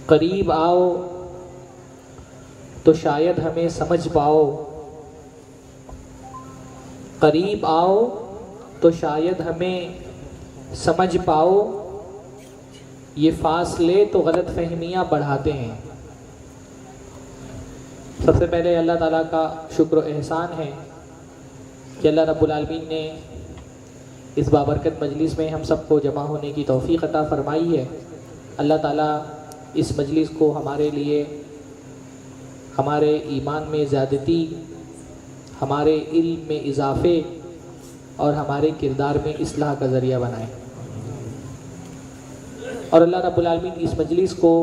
करीब आओ तो शायद हमें समझ पाओ, करीब आओ तो शायद हमें समझ पाओ, ये फासले तो गलत फहमियाँ बढ़ाते हैं। सबसे पहले अल्लाह ताला का शुक्र व एहसान है कि अल्लाह रब्बुल आलमीन ने इस बाबरकत मजलिस में हम सबको जमा होने की तौफीक अता फ़रमाई है। अल्लाह ताला इस मजलिस को हमारे लिए हमारे ईमान में ज़्यादती, हमारे इल्म में इजाफ़े और हमारे किरदार में इस्लाह का ज़रिया बनाए। और अल्लाह रब्बुल आलमीन इस मजलिस को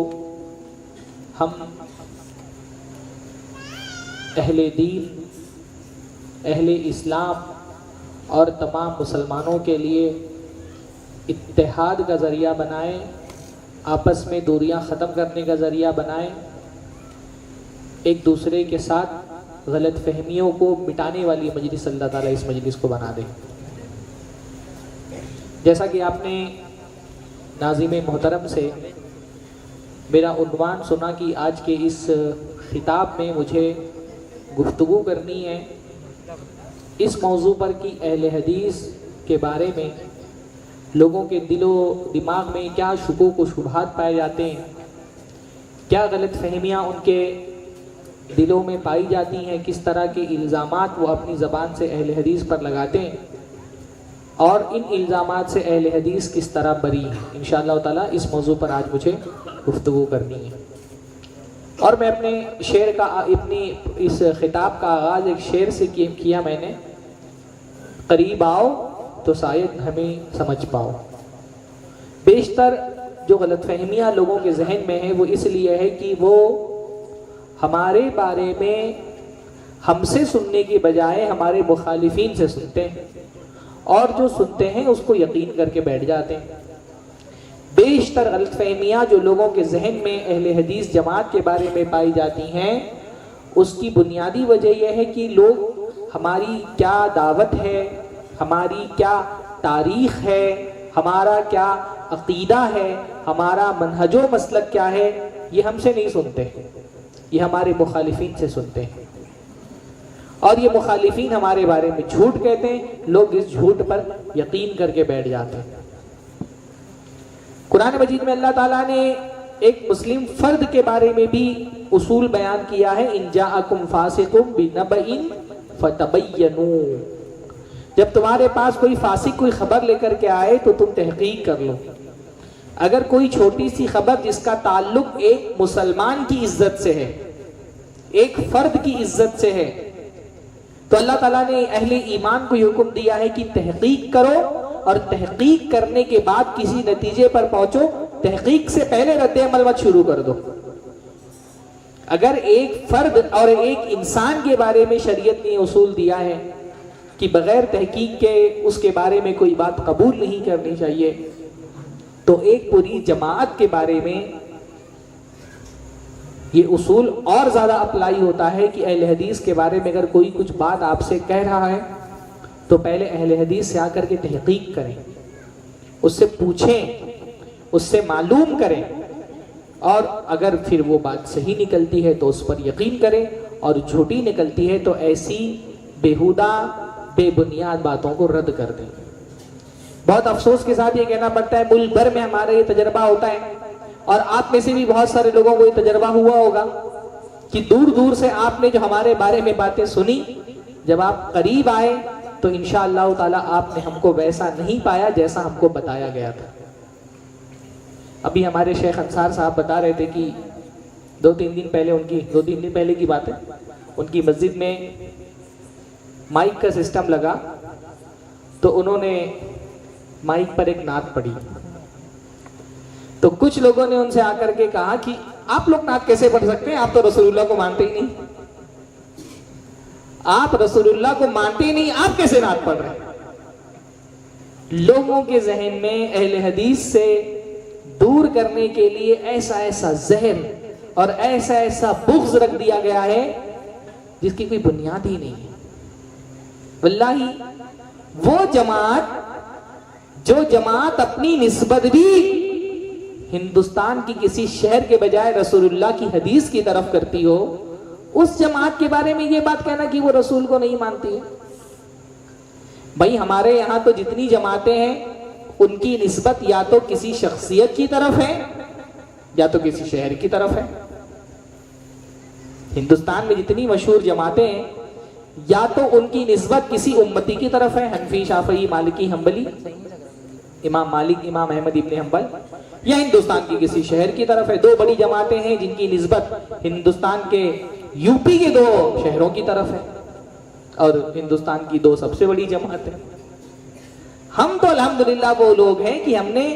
हम अहले दीन, अहले इस्लाम और तमाम मुसलमानों के लिए इत्तेहाद का ज़रिया बनाए, आपस में दूरियां ख़त्म करने का ज़रिया बनाए, एक दूसरे के साथ गलत फहमियों को मिटाने वाली मजलिस अल्लाह ताला इस मजलिस को बना दे। जैसा कि आपने नाज़िम मोहतरम से मेरा उन्वान सुना कि आज के इस खिताब में मुझे गुफ्तगू करनी है इस मौजू पर कि अहले हदीस के बारे में लोगों के दिलो दिमाग में क्या शुकूक व शुबहात पाए जाते हैं, क्या गलत फहमियाँ उनके दिलों में पाई जाती हैं, किस तरह के इल्ज़ामात वो अपनी ज़बान से अहले हदीस पर लगाते हैं और इन इल्ज़ामात से अहले हदीस किस तरह बरी हैं। इंशाअल्लाह ताला इस मौजू पर आज मुझे गुफ्तगू करनी है। और मैं अपने शेर का अपनी इस खिताब का आगाज़ एक शेर से किया मैंने, करीब आओ तो शायद हमें समझ पाओ। बेशतर जो गलतफहमियाँ लोगों के जहन में है वो इसलिए है कि वो हमारे बारे में हमसे सुनने की बजाय हमारे मुखालिफिन से सुनते हैं और जो सुनते हैं उसको यकीन करके बैठ जाते हैं। बेशतर गलतफहमियाँ जो लोगों के जहन में अहले हदीस जमात के बारे में पाई जाती हैं उसकी बुनियादी वजह यह है कि लोग हमारी क्या दावत है, हमारी क्या तारीख़ है, हमारा क्या अक़ीदा है, हमारा मनहजो मसलक क्या है, ये हमसे नहीं सुनते, ये हमारे मुखालिफिन से सुनते हैं। और ये मुखालिफिन हमारे बारे में झूठ कहते हैं, लोग इस झूठ पर यकीन करके बैठ जाते हैं। कुरान मजीद में अल्लाह ताला ने एक मुस्लिम फर्द के बारे में भी उसूल बयान किया है, इन जाअकुम फासिकुम बिनबइन फतबय्यनू, जब तुम्हारे पास कोई फासिक कोई खबर लेकर के आए तो तुम तहकीक कर लो। अगर कोई छोटी सी खबर जिसका ताल्लुक एक मुसलमान की इज्जत से है, एक फर्द की इज्जत से है, तो अल्लाह ताला ने अहले ईमान को हुक्म दिया है कि तहकीक करो और तहकीक करने के बाद किसी नतीजे पर पहुंचो, तहकीक से पहले रद्द अमल मत शुरू कर दो। अगर एक फर्द और एक इंसान के बारे में शरीयत ने उसूल दिया है कि बगैर तहकीक के उसके बारे में कोई बात कबूल नहीं करनी चाहिए, तो एक पूरी जमात के बारे में ये उसूल और ज़्यादा अप्लाई होता है कि अहले हदीस के बारे में अगर कोई कुछ बात आपसे कह रहा है तो पहले अहले हदीस से आकर के तहकीक करें, उससे पूछें, उससे मालूम करें और अगर फिर वो बात सही निकलती है तो उस पर यकीन करें और झूठी निकलती है तो ऐसी बेहुदा बेबुनियाद बातों को रद्द कर दें। बहुत अफसोस के साथ ये कहना पड़ता है, मुल्क भर में हमारा ये तजर्बा होता है और आप में से भी बहुत सारे लोगों को ये तजर्बा हुआ होगा कि दूर दूर से आपने जो हमारे बारे में बातें सुनी, जब आप करीब आए तो इंशाअल्लाह ताला आपने हमको वैसा नहीं पाया जैसा हमको बताया गया था। अभी हमारे शेख अंसार साहब बता रहे थे कि दो तीन दिन पहले की बात है, उनकी मस्जिद में माइक का सिस्टम लगा तो उन्होंने माइक पर एक नात पढ़ी, तो कुछ लोगों ने उनसे आकर के कहा कि आप लोग नात कैसे पढ़ सकते हैं, आप तो रसूलुल्लाह को मानते ही नहीं, आप रसूलुल्लाह को मानते ही नहीं, आप कैसे नात पढ़ रहे हैं। लोगों के जहन में अहले हदीस से दूर करने के लिए ऐसा ऐसा जहर और ऐसा ऐसा बुग़्ज़ रख दिया गया है जिसकी कोई बुनियाद ही नहीं है। वल्लाही वो जमात जो जमात अपनी निस्बत भी हिंदुस्तान की किसी शहर के बजाय रसूलुल्लाह की हदीस की तरफ करती हो, उस जमात के बारे में ये बात कहना कि वो रसूल को नहीं मानती है। भाई हमारे यहाँ तो जितनी जमातें हैं उनकी निस्बत या तो किसी शख्सियत की तरफ है या तो किसी शहर की तरफ है। हिंदुस्तान में जितनी मशहूर जमातें हैं या तो उनकी निस्बत किसी उम्मती की तरफ है, हनफी, शाफई, मालिकी, हम्बली, इमाम मालिक, इमाम अहमद इब्न हम्बल, या हिंदुस्तान की किसी शहर की तरफ है। दो बड़ी जमातें हैं जिनकी निस्बत हिंदुस्तान के यूपी के 2 शहरों की तरफ है और हिंदुस्तान की 2 सबसे बड़ी जमातें। हम तो अल्हम्दुलिल्लाह वो लोग हैं कि हमने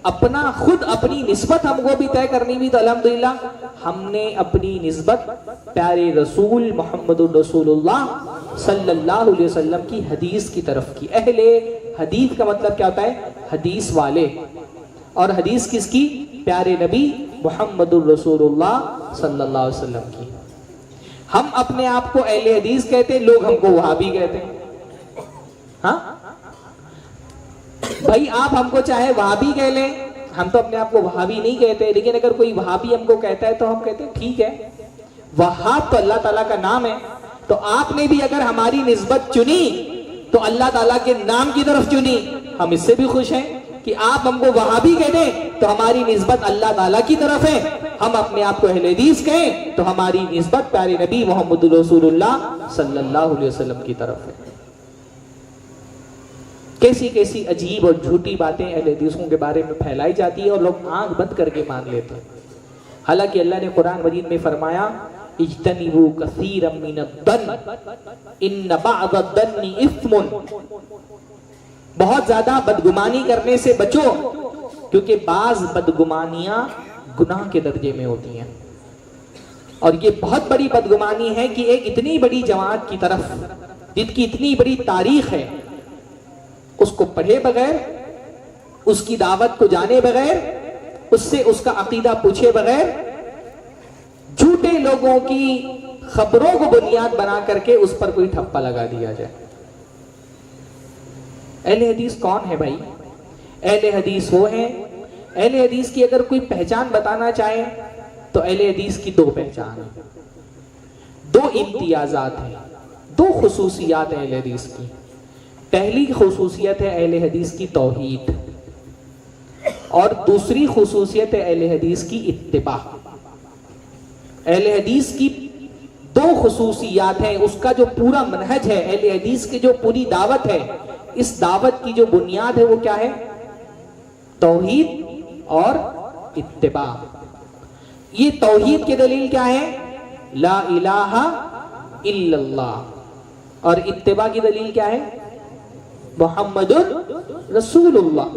अपना खुद अपनी निस्बत हमको भी तय करनी भी, तो अल्हम्दुलिल्लाह हमने अपनी निस्बत प्यारे रसूल मोहम्मदुर रसूलुल्लाह सल्लल्लाहु अलैहि वसल्लम की हदीस की तरफ की। अहले हदीस का मतलब क्या होता है? हदीस वाले। और हदीस किसकी? प्यारे नबी मोहम्मदुर रसूलुल्लाह सल्लल्लाहु अलैहि वसल्लम की। हम अपने आप को अहले हदीस कहते हैं, लोग हमको वहाबी कहते हैं। हाँ भाई, आप हमको चाहे वहाबी कह लें, हम तो अपने आप को वहाबी नहीं कहते, लेकिन अगर कोई वहाबी हमको कहता है तो हम कहते हैं ठीक है, वहाब तो अल्लाह ताला का नाम है। तो आपने भी अगर हमारी निस्बत चुनी तो अल्लाह ताला के नाम की तरफ चुनी। हम इससे भी खुश हैं कि आप हमको वहाबी कह दें तो हमारी निस्बत अल्लाह ताला की तरफ है। हम अपने आप को अहले हदीस कहें तो हमारी निस्बत प्यारे नबी मोहम्मद रसूलुल्लाह सल्लल्लाहु अलैहि वसल्लम की तरफ है। कैसी कैसी अजीब और झूठी बातें अहले हदीसों के बारे में फैलाई जाती है और लोग आंख बंद करके मान लेते हैं। हालांकि अल्लाह ने कुरान मजीद में फरमाया, इज्तनिबू कसीरम मिनद्दन इन्न बअदद्दन्नि इस्मुन, बहुत ज्यादा बदगुमानी करने से बचो क्योंकि बाज बदगुमानियां गुनाह के दर्जे में होती हैं। और ये बहुत बड़ी बदगुमानी है कि एक इतनी बड़ी जमात की तरफ जिनकी इतनी बड़ी तारीख है, उसको पढ़े बगैर, उसकी दावत को जाने बगैर, उससे उसका अकीदा पूछे बगैर, झूठे लोगों की खबरों को बुनियाद बना करके उस पर कोई ठप्पा लगा दिया जाए। अहले हदीस कौन है भाई? अहले हदीस वो हैं, अहले हदीस की अगर कोई पहचान बताना चाहे तो अहले हदीस की 2 पहचान है, 2 इम्तियाजात हैं, 2 खुसूसियात है अहले हदीस की। पहली खुसूसियत है अहले हदीस की तौहीद और दूसरी खुसूसियत है अहले हदीस की इत्तिबा। अहले हदीस की 2 खुसूसियात हैं, उसका जो पूरा मनहज है, अहले हदीस की जो पूरी दावत है, इस दावत की जो बुनियाद है वो क्या है? तौहीद और इत्तिबा। ये तौहीद की दलील क्या है? ला इलाहा इल्लल्लाह। और इत्तिबा की दलील क्या है? मोहम्मदुर रसूलुल्लाह।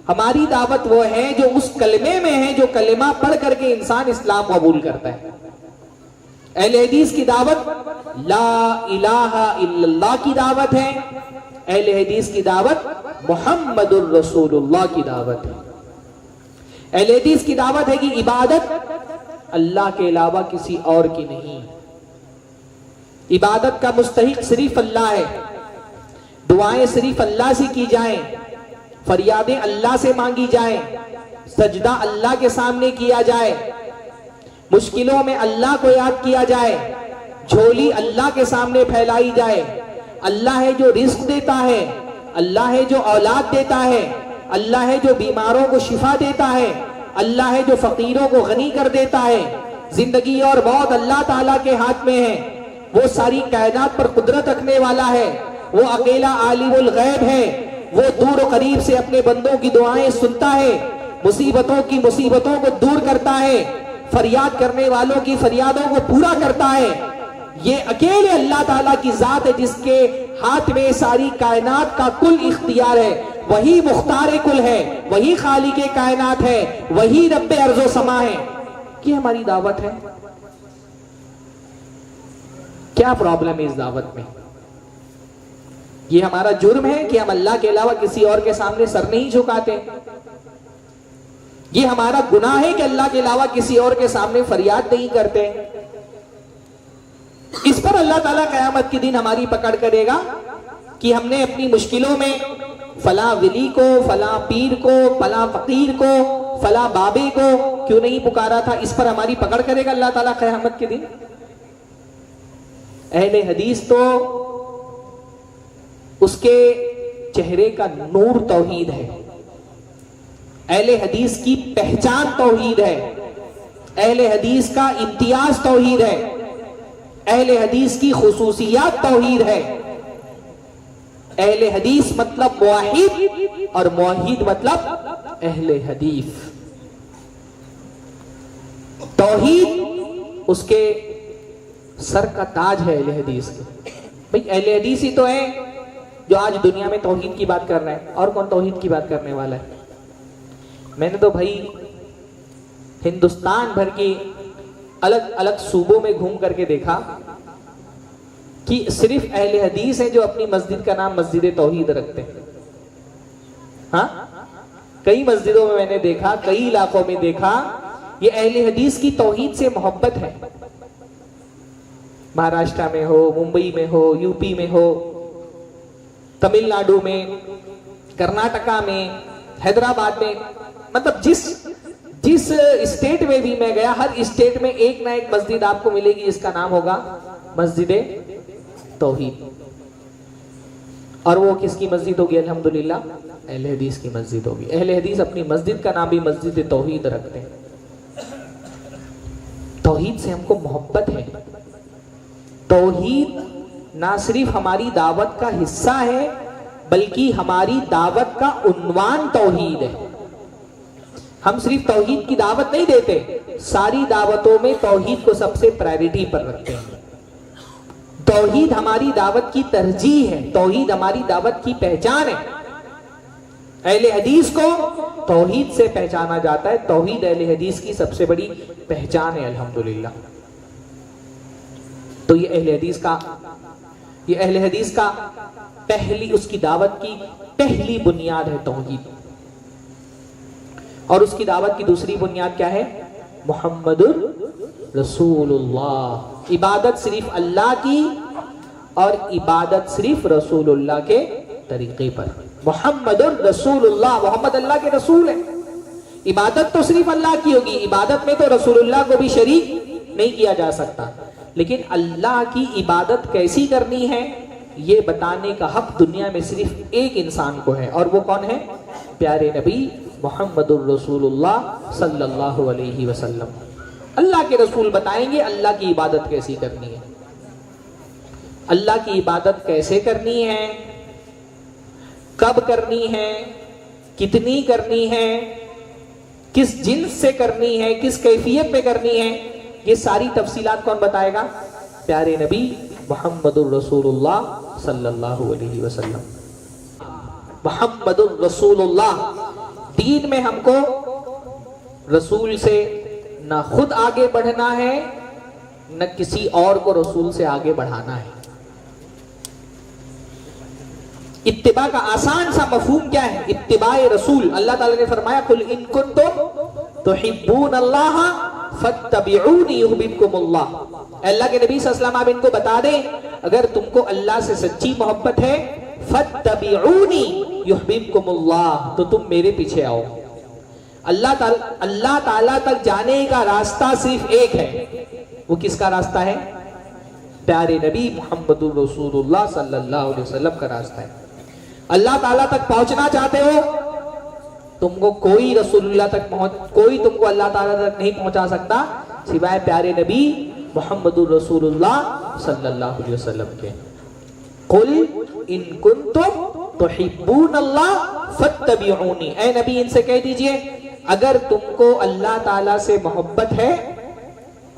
हमारी दावत वो है जो उस कलमे में है जो कलमा पढ़ करके इंसान इस्लाम कबूल करता है। अहले हदीस की दावत ला इलाहा इल्लल्लाह की दावत है, अहले हदीस की दावत मोहम्मदुर रसूलुल्लाह की दावत है। अहले हदीस की दावत है कि इबादत अल्लाह के अलावा किसी और की नहीं, इबादत का मुस्तहिक सिर्फ अल्लाह है, दुआएं सिर्फ अल्लाह से की जाएं, फरियादें अल्लाह से मांगी जाएं, सजदा अल्लाह के सामने किया जाए, मुश्किलों में अल्लाह को याद किया जाए, झोली अल्लाह के सामने फैलाई जाए। अल्लाह है जो रिस्क देता है, अल्लाह है जो औलाद देता है, अल्लाह है जो बीमारों को शिफा देता है, अल्लाह है जो फकीरों को गनी कर देता है। जिंदगी और मौत अल्लाह ताला के हाथ में है, वो सारी कायनात पर कुदरत रखने वाला है, वो अकेला आलिमुल गैब है, वो दूर करीब से अपने बंदों की दुआएं सुनता है, मुसीबतों को दूर करता है, फरियाद करने वालों की फरियादों को पूरा करता है। ये अकेले अल्लाह ताला की जात है जिसके हाथ में सारी कायनात का कुल इख्तियार है, वही मुख्तार कुल है, वही खालिक कायनात है, वही रब्बे अर्ज़ो समा है। ये हमारी दावत है। क्या प्रॉब्लम है इस दावत में? ये हमारा जुर्म है कि हम अल्लाह के अलावा किसी और के सामने सर नहीं झुकाते। ये हमारा गुनाह है कि अल्लाह के अलावा किसी और के सामने फरियाद नहीं करते। इस पर अल्लाह ताला क़यामत के दिन हमारी पकड़ करेगा कि हमने अपनी मुश्किलों में फला वली को, फला पीर को, फला फकीर को, फला बाबे को क्यों नहीं पुकारा था, इस पर हमारी पकड़ करेगा अल्लाह ताला क़यामत के दिन। अहले हदीस तो उसके चेहरे का नूर तौहीद है, अहले हदीस की पहचान तौहीद है, अहले हदीस का इम्तियाज तौहीद है, अहले हदीस की खुसूसियात तौहीद है। अहले हदीस मतलब मुवाहिद और मुवाहिद मतलब अहले हदीस। तौहीद उसके सर का ताज है अहले हदीस के। भाई अहले हदीस ही तो है जो आज दुनिया में तौहीद की बात कर रहा है, और कौन तौहीद की बात करने वाला है। मैंने तो भाई हिंदुस्तान भर के अलग अलग सूबों में घूम करके देखा कि सिर्फ अहले हदीस हैं जो अपनी मस्जिद का नाम मस्जिद तौहीद रखते हैं। हाँ, कई मस्जिदों में मैंने देखा, कई इलाकों में देखा, ये अहले हदीस की तौहीद से मोहब्बत है। महाराष्ट्र में हो, मुंबई में हो, यूपी में हो, तमिलनाडु में, कर्नाटका में, हैदराबाद में, मतलब जिस स्टेट में भी मैं गया, हर स्टेट में एक ना एक मस्जिद आपको मिलेगी, इसका नाम होगा मस्जिद तौहीद। और वो किसकी मस्जिद होगी? अल्हम्दुलिल्लाह अहले हदीस की मस्जिद होगी। अहले हदीस अपनी मस्जिद का नाम भी मस्जिद तौहीद रखते हैं। तौहीद से हमको मोहब्बत है। तौहीद ना सिर्फ हमारी दावत का हिस्सा है, बल्कि हमारी दावत का उन्वान तौहीद है। हम सिर्फ तौहीद की दावत नहीं देते, सारी दावतों में तौहीद को सबसे प्रायोरिटी पर रखते हैं। तौहीद हमारी दावत की तरजीह है, तौहीद हमारी दावत की पहचान है। अहले हदीस को तौहीद से पहचाना जाता है, तौहीद अहले हदीस की सबसे बड़ी पहचान है अल्हम्दुलिल्लाह। तो ये अहले हदीस का पहली, उसकी दावत की पहली बुनियाद है तौहीद। और उसकी दावत की दूसरी बुनियाद क्या है? मुहम्मदुर रसूलुल्लाह। इबादत सिर्फ अल्लाह की और इबादत सिर्फ रसूलुल्लाह के तरीके पर। मुहम्मदुर रसूलुल्लाह, मोहम्मद अल्लाह के रसूल है। इबादत तो सिर्फ अल्लाह की होगी, इबादत में तो रसूलुल्लाह को भी शरीक नहीं किया जा सकता। लेकिन अल्लाह की इबादत कैसी करनी है ये बताने का हक दुनिया में सिर्फ एक इंसान को है, और वो कौन है? प्यारे नबी मुहम्मदुर रसूलुल्लाह सल्लल्लाहु अलैहि वसल्लम। अल्लाह के रसूल बताएंगे अल्लाह की इबादत कैसी करनी है। अल्लाह की इबादत कैसे करनी है, कब करनी है, कितनी करनी है, किस जिन्स से करनी है, किस कैफियत में करनी है, ये सारी तफसीलात कौन बताएगा? प्यारे नबी मुहम्मदुर रसूलुल्लाह सल्लल्लाहु अलैहि वसल्लम। मुहम्मदुर रसूलुल्लाह। दीन में हमको रसूल से ना खुद आगे बढ़ना है, न किसी और को रसूल से आगे बढ़ाना है। इत्तिबा का आसान सा मफहूम क्या है? इत्तिबाए रसूल। अल्लाह ताला ने फरमाया कुल इन कुंतुम तुहिब्बूनल्लाह फत्तबिऊनी युहब्बुकुमुल्लाह। अल्लाह के नबी सल्लल्लाहु अलैहि वसल्लम आप इनको बता दें, अगर तुमको अल्लाह से सच्ची मोहब्बत है, फत्तबिऊनी युहब्बुकुमुल्लाह, तो तुम मेरे पीछे आओ। अल्लाह ताला तक जाने का रास्ता सिर्फ एक है। वो किसका रास्ता है? प्यारे नबी मुहम्मदुर रसूलुल्लाह सल्लल्लाहु अलैहि वसल्लम का रास्ता है। अल्लाह ताला तक पहुंचना चाहते हो, तुमको कोई रसूलुल्लाह तक कोई तुमको अल्लाह ताला तक नहीं पहुंचा सकता सिवाय प्यारे नबी मुहम्मदुर रसूलुल्लाह सल्लल्लाहु अलैहि वसल्लम के। कुल इन कुंतुम तुहिब्बूनल्लाह फत्तबिऊनी। ऐ नबी इनसे कह दीजिए, अगर तुमको अल्लाह ताला से मोहब्बत है,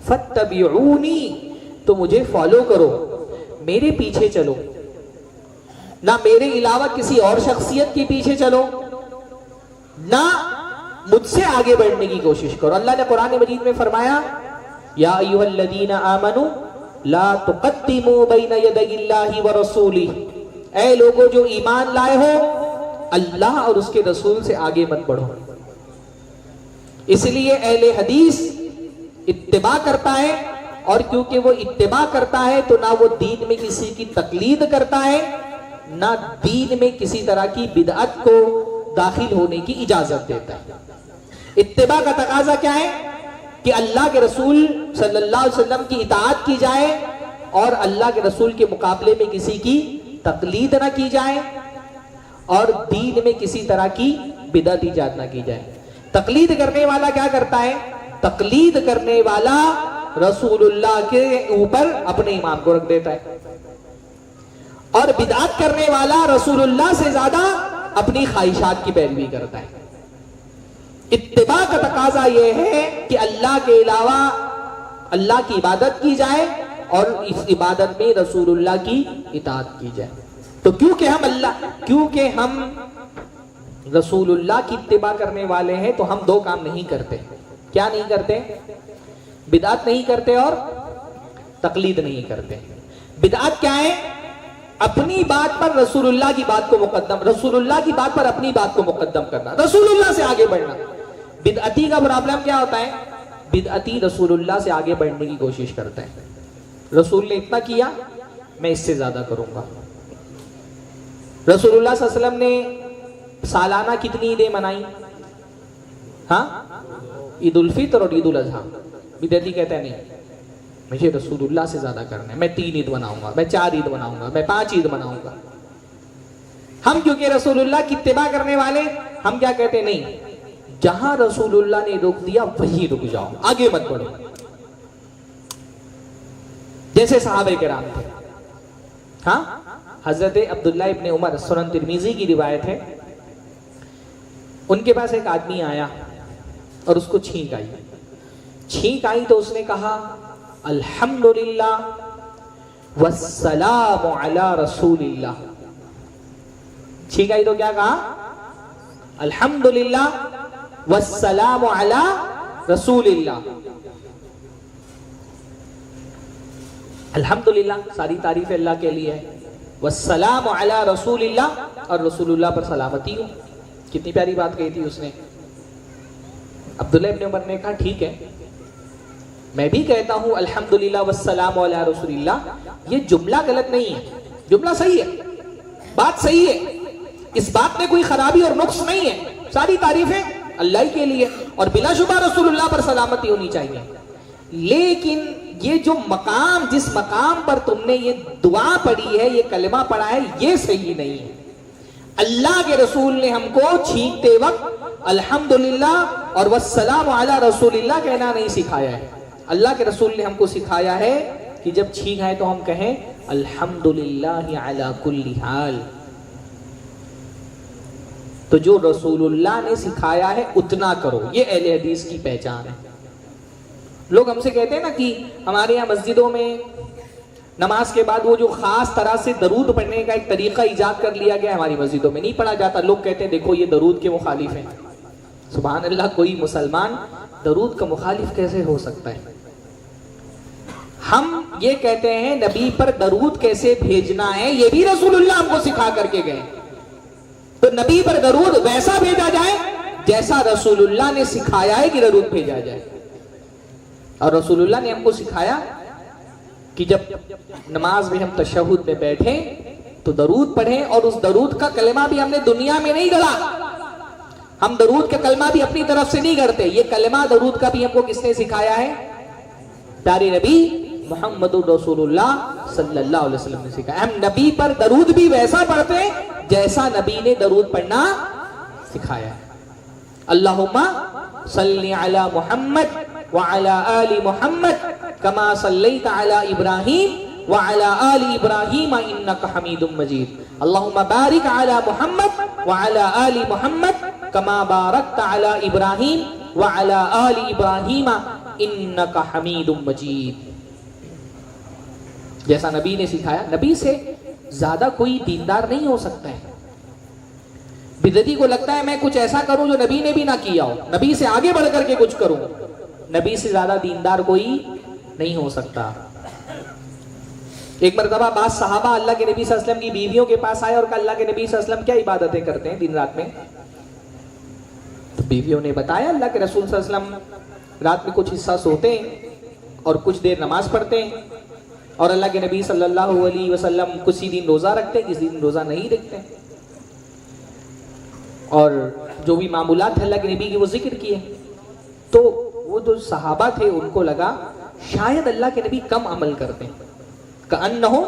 फत्तबिऊनी, तो मुझे फॉलो करो, मेरे पीछे चलो, ना मेरे अलावा किसी और शख्सियत के पीछे चलो, ना मुझसे आगे बढ़ने की कोशिश करो। अल्लाह ने कुरान मजीद में फरमाया, या अय्युहल्लज़ीना आमनू ला तुक़द्दिमू बैना यदैहिल्लाहि व रसूलिही। ऐ लोगों जो ईमान लाए हो, अल्लाह और उसके रसूल से आगे मत बढ़ो। इसलिए अहले हदीस इत्तिबा करता है, और क्योंकि वो इत्तिबा करता है तो ना वो दीन में किसी की तकलीद करता है, ना दीन में किसी तरह की बिदअत को दाखिल होने की इजाजत देता है। इत्तिबा का तकाजा क्या है कि अल्लाह के रसूल सल्लल्लाहु अलैहि वसल्लम की इताअत की जाए और अल्लाह के रसूल के मुकाबले में किसी की तकलीद ना की जाए और दीन में किसी तरह की बिदअत ईजाद ना की जाए। तकलीद करने वाला क्या करता है? तकलीद करने वाला रसूलुल्लाह के ऊपर अपने इमाम को रख देता है और बिदअत करने वाला रसूलुल्लाह से ज्यादा अपनी ख्वाहिशात की पैरवी करता है। इत्तिबा का तकाजा यह है कि अल्लाह के अलावा अल्लाह की इबादत की जाए और इस इबादत में रसूलुल्लाह की इताअत की जाए। तो क्योंकि हम रसूलुल्लाह की इत्तिबा करने वाले हैं तो हम दो काम नहीं करते। क्या नहीं करते? बिदअत नहीं करते और तकलीद नहीं करते। बिदअत क्या है? अपनी बात पर रसूलुल्लाह की बात को मुकद्दम, रसूलुल्लाह की बात पर अपनी बात को मुकद्दम करना, रसूलुल्लाह से आगे बढ़ना। बिदअती का प्रॉब्लम क्या होता है? बिदअती रसूलुल्लाह से आगे बढ़ने की कोशिश करता है। रसूल ने इतना किया, मैं इससे ज्यादा करूंगा। रसूलुल्लाह सल्लल्लाहु अलैहि वसल्लम ने सालाना कितनी ईदें मनाई? हाँ, ईद उल फितर और ईद उल अजहा। बिदअती कहते हैं नहीं, मुझे रसूलुल्लाह से ज्यादा करना है, मैं 3 ईद मनाऊंगा, मैं 4 ईद मनाऊंगा, मैं 5 ईद मनाऊंगा। हम क्योंकि रसूलुल्लाह की इत्तिबा करने वाले, हम क्या कहते हैं? नहीं, जहां रसूलुल्लाह ने रोक दिया वहीं रुक जाओ, आगे मत बढ़ो। जैसे सहाबे किराम थे। हाँ, हजरत अब्दुल्लाह इब्ने उमर, सुनन तिरमिजी की रिवायत है, उनके पास एक आदमी आया और उसको छींक आई। छींक आई तो उसने कहा अल्हम्दुलिल्लाह वस्सलामु अला रसूलिल्लाह। छींक आई तो क्या कहा? अल्हम्दुलिल्लाह वस्सलामु अला रसूलिल्लाह। अल्हम्दुलिल्लाह, सारी तारीफ अल्लाह के लिए है। वस्सलामु अला रसूलिल्लाह, और रसूलुल्लाह पर सलामती हो। कितनी प्यारी बात कही थी उसने। अब्दुल्लाह इब्ने उमर ने कहा ठीक है, मैं भी कहता हूं अल्हम्दुलिल्लाह वस्सलामु अला रसूलिल्लाह। ये जुमला गलत नहीं है, जुमला सही है, बात सही है, इस बात में कोई खराबी और नुक्स नहीं है। सारी तारीफें अल्लाह के लिए और बिलाशुबा रसूलुल्लाह पर सलामती होनी चाहिए। लेकिन ये जो मकाम, जिस मकाम पर तुमने ये दुआ पढ़ी है, ये कलमा पढ़ा है, ये सही नहीं है। अल्लाह के रसूल ने हमको छींकते वक्त अल्हम्दुलिल्लाह और वस्सलामु अला रसूलिल्लाह कहना नहीं सिखाया है। अल्लाह के रसूल ने हमको सिखाया है कि जब छींक आए तो हम कहें अल्हम्दुलिल्लाह अला कुल्ली हाल। तो जो रसूलुल्लाह ने सिखाया है उतना करो, ये अहले हदीस की पहचान है। लोग हमसे कहते हैं ना कि हमारे यहाँ मस्जिदों में नमाज के बाद वो जो खास तरह से दरूद पढ़ने का एक तरीका ईजाद कर लिया गया, हमारी मस्जिदों में नहीं पढ़ा जाता। लोग कहते हैं देखो ये दरूद के मुखालिफ है। सुभान अल्लाह, कोई मुसलमान दरूद का मुखालिफ कैसे हो सकता है? हम ये कहते हैं नबी पर दरूद कैसे भेजना है, ये भी रसूलुल्लाह हमको सिखा करके गए। तो नबी पर दरूद वैसा भेजा जाए जैसा रसूलुल्लाह ने सिखाया है कि दरूद भेजा जाए। और रसूलुल्लाह ने हमको सिखाया कि जब नमाज में हम तशहुद में बैठे तो दरूद पढ़ें, और उस दरूद का कलमा भी हमने दुनिया में नहीं गढ़ा। हम दरूद का कलमा भी अपनी तरफ से नहीं करते। ये कलमा दरूद का भी हमको किसने सिखाया है? प्यारे नबी मुहम्मदुर रसूलुल्लाह सल्लल्लाहु अलैहि वसल्लम ने सिखाया। हम नबी पर दरूद भी वैसा पढ़ते हैं जैसा नबी ने दरूद पढ़ना सिखाया है। अल्लाहुम्मा सल्ली अला मुहम्मद व अला आलि मुहम्मद कमा सल्लैता अला इब्राहीम व अला आलि इब्राहीम इन्नका हमीदुम मजीद। अल्लाहुम्मा बारिक अला मुहम्मद व अला आलि मुहम्मद कमा बारकता अला इब्राहीम व अला आलि इब्राहीम इन्नका हमीदुम मजीद। जैसा नबी ने सिखाया। नबी से ज्यादा कोई दीनदार नहीं हो सकता है। बिदअती को लगता है मैं कुछ ऐसा करूं जो नबी ने भी ना किया हो, नबी से आगे बढ़ करके कुछ करूं। नबी से ज्यादा दीनदार कोई नहीं हो सकता। एक मरतबा बाद सहाबा अल्लाह के नबी सल्लल्लाहु अलैहि वसल्लम की बीवियों के पास आए और कहा अल्लाह के नबी सल्लल्लाहु अलैहि वसल्लम क्या इबादतें करते हैं दिन रात में? तो बीवियों ने बताया अल्लाह के रसूल सल्लल्लाहु अलैहि वसल्लम रात में कुछ हिस्सा सोते हैं और कुछ देर नमाज पढ़ते हैं, और अल्लाह के नबी सल्लल्लाहु अलैहि वसल्लम किसी दिन रोजा रखते हैं, किसी दिन रोजा नहीं रखते, और जो भी मामूलात है अल्लाह के नबी की वो जिक्र किए। तो वो जो सहाबा थे उनको लगा शायद अल्लाह के नबी कम अमल करते हैं, कअन्नहुम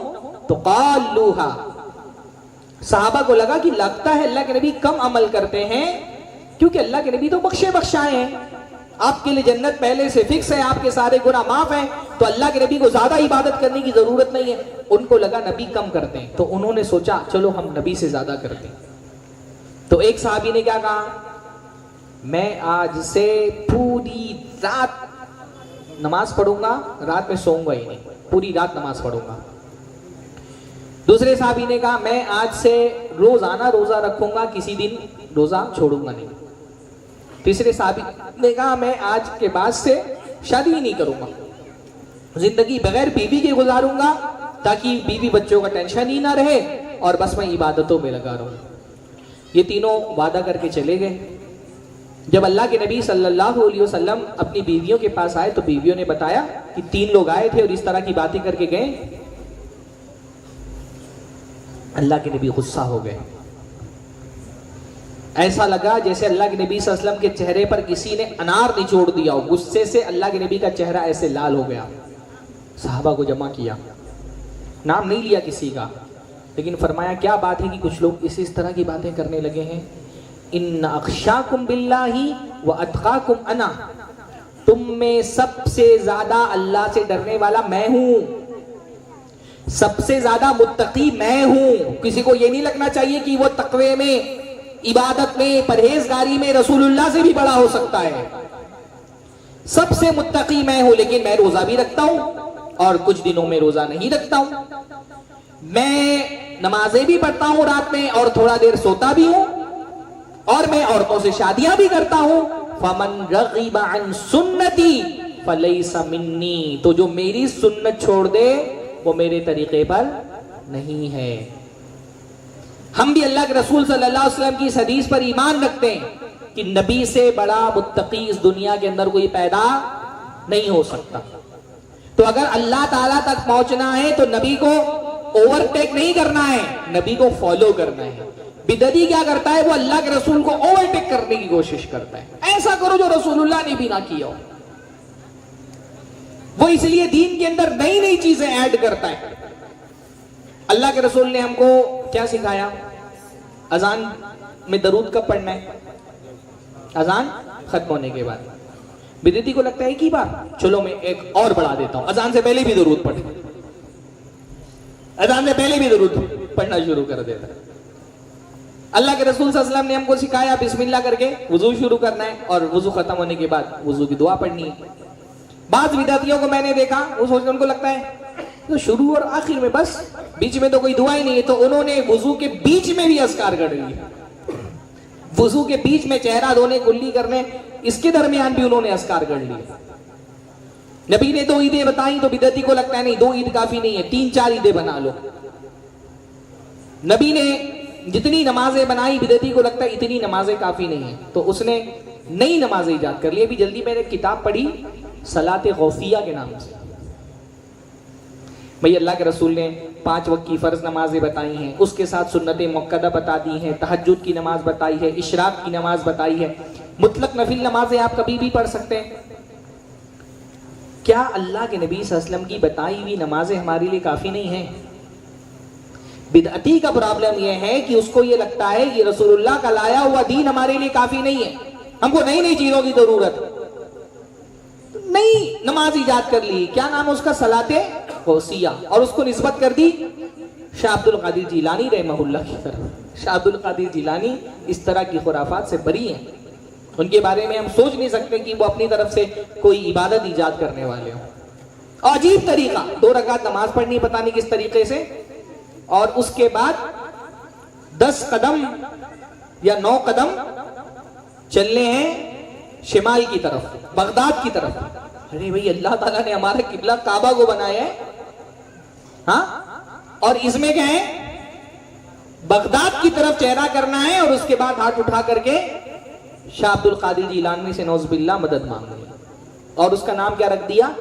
तुक़ालूहा। सहाबा को लगा कि लगता है अल्लाह के नबी कम अमल करते हैं, क्योंकि अल्लाह के नबी तो बख्शे बख्शाए हैं, आपके लिए जन्नत पहले से फिक्स है, आपके सारे गुनाह माफ हैं, तो अल्लाह के नबी को ज्यादा इबादत करने की जरूरत नहीं है। उनको लगा नबी कम करते हैं, तो उन्होंने सोचा चलो हम नबी से ज्यादा करते हैं। तो एक साहबी ने क्या कहा, मैं आज से पूरी रात नमाज पढ़ूंगा, रात में सोऊंगा ही नहीं, पूरी रात नमाज पढ़ूंगा। दूसरे साहबी ने कहा मैं आज से रोजाना रोजा रखूंगा, किसी दिन रोजा छोड़ूंगा नहीं। तीसरे साहबी ने कहा मैं आज के बाद से शादी ही नहीं करूंगा, जिंदगी बगैर बीवी के गुजारूंगा, ताकि बीवी बच्चों का टेंशन ही ना रहे और बस मैं इबादतों में लगा रहूं। ये तीनों वादा करके चले गए। जब अल्लाह के नबी सल्लल्लाहु अलैहि वसल्लम अपनी बीवियों के पास आए तो बीवियों ने बताया कि 3 लोग आए थे और इस तरह की बातें करके गए। अल्लाह के नबी गुस्सा हो गए, ऐसा लगा जैसे अल्लाह के नबी सल्लल्लाहु अलैहि वसल्लम के चेहरे पर किसी ने अनार निचोड़ दिया हो। गुस्से से अल्लाह के नबी का चेहरा ऐसे लाल हो गया। सहाबा को जमा किया, नाम नहीं लिया किसी का, लेकिन फरमाया क्या बात है कि कुछ लोग इस तरह की बातें करने लगे हैं। इन्ना अख्शाकुम बिल्लाही व अत्काकुम अना, तुम में सबसे ज्यादा अल्लाह से डरने वाला मैं हूं, सबसे ज्यादा मुत्तकी मैं हूं। किसी को ये नहीं लगना चाहिए कि वो तकवे में, इबादत में, परहेजगारी में रसूलुल्लाह से भी बड़ा हो सकता है। सबसे मुत्तकी मैं हूं, लेकिन मैं रोजा भी रखता हूं और कुछ दिनों में रोजा नहीं रखता हूं। मैं नमाजें भी पढ़ता हूं रात में और थोड़ा देर सोता भी हूं, और मैं औरतों से शादियां भी करता हूं। फमन रग़िबा अन सुन्नती फलैसा मिन्नी, तो जो मेरी सुन्नत छोड़ दे वो मेरे तरीके पर नहीं है। हम भी अल्लाह के रसूल सल्लल्लाहु अलैहि वसल्लम की इस हदीस पर ईमान रखते हैं कि नबी से बड़ा मुत्तकी इस दुनिया के अंदर कोई पैदा नहीं हो सकता। तो अगर अल्लाह ताला तक पहुंचना है तो नबी को ओवरटेक नहीं करना है, नबी को फॉलो करना है। बिदअती क्या करता है, वो अल्लाह के रसूल को ओवरटेक करने की कोशिश करता है। ऐसा करो जो रसूलुल्लाह ने भी ना किया हो। वो इसलिए दीन के अंदर नई नई चीजें ऐड करता है। अल्लाह के रसूल ने हमको क्या सिखाया, अजान में दरूद कब पढ़ना है, अजान खत्म होने के बाद। बिदअती को लगता है कि बार चलो मैं एक और बढ़ा देता हूं, अजान से पहले भी दरूद पढ़े, अजान से पहले भी दरूद पढ़ना शुरू कर देता है। अल्लाह के रसूल सल्लल्लाहु अलैहि वसल्लम ने हमको सिखाया बिस्मिल्लाह करके वुजू शुरू करना है और वुजू खत्म होने के बाद वुजू की दुआ पढ़नी है। बाज़ बिदअतियों को मैंने देखा, वो सोचते उनको लगता है तो शुरू और आखिर में बस, बीच में तो कोई दुआ ही नहीं है, तो उन्होंने वुजू के बीच में भी अस्कार कर लिया। वुजू के बीच में चेहरा धोने, कुल्ली करने, इसके दरमियान भी उन्होंने अस्कार कर लिया। नबी ने 2 ईदें बताई तो बिदअती को लगता है नहीं 2 ईद काफी नहीं है, 3-4 ईदें बना लो। नबी ने जितनी नमाजें बनाई बिदअती को लगता है इतनी नमाजें काफी नहीं है, तो उसने नई नमाजें ईजाद कर ली। अभी जल्दी मैंने किताब पढ़ी सलाते गौसिया के नाम से। भाई अल्लाह के रसूल ने 5 वक्त की फर्ज नमाजें बताई हैं, उसके साथ सुन्नतें मुक्कदा बता दी हैं, तहज्जुद की नमाज बताई है, इशराक की नमाज बताई है, मुतलक नफिल नमाजें आप कभी भी पढ़ सकते हैं। क्या अल्लाह के नबी सल्लल्लाहु अलैहि वसल्लम की बताई हुई नमाजें हमारे लिए काफी नहीं है? बिदअती का प्रॉब्लम यह है कि उसको ये लगता है कि रसूलुल्लाह का लाया हुआ दीन हमारे लिए काफी नहीं है, हमको नई नई चीजों की जरूरत है। नई नमाज इजाद कर ली, क्या नाम है उसका, सलाते गौसिया, और उसको निस्बत कर दी शाह अब्दुल कादिर जिलानी रहमहुल्लाह की तरफ। शाह अब्दुल कादिर जिलानी इस तरह की खुराफात से बरी हैं, उनके बारे में हम सोच नहीं सकते कि वो अपनी तरफ से कोई इबादत इजाद करने वाले हो। अजीब तरीका, 2 रकात नमाज पढ़नी पता नहीं किस तरीके से, और उसके बाद 10 कदम या 9 कदम चलने हैं शिमाल की तरफ, बगदाद की तरफ। अरे भाई अल्लाह ताला ने हमारा किबला काबा को बनाया है, हाँ, और इसमें क्या है, बगदाद की तरफ चेहरा करना है और उसके बाद हाथ उठा करके शाह अब्दुल कादिर जिलानी से नौज़ुबिल्लाह मदद मांगनी, और उसका नाम क्या रख दिया,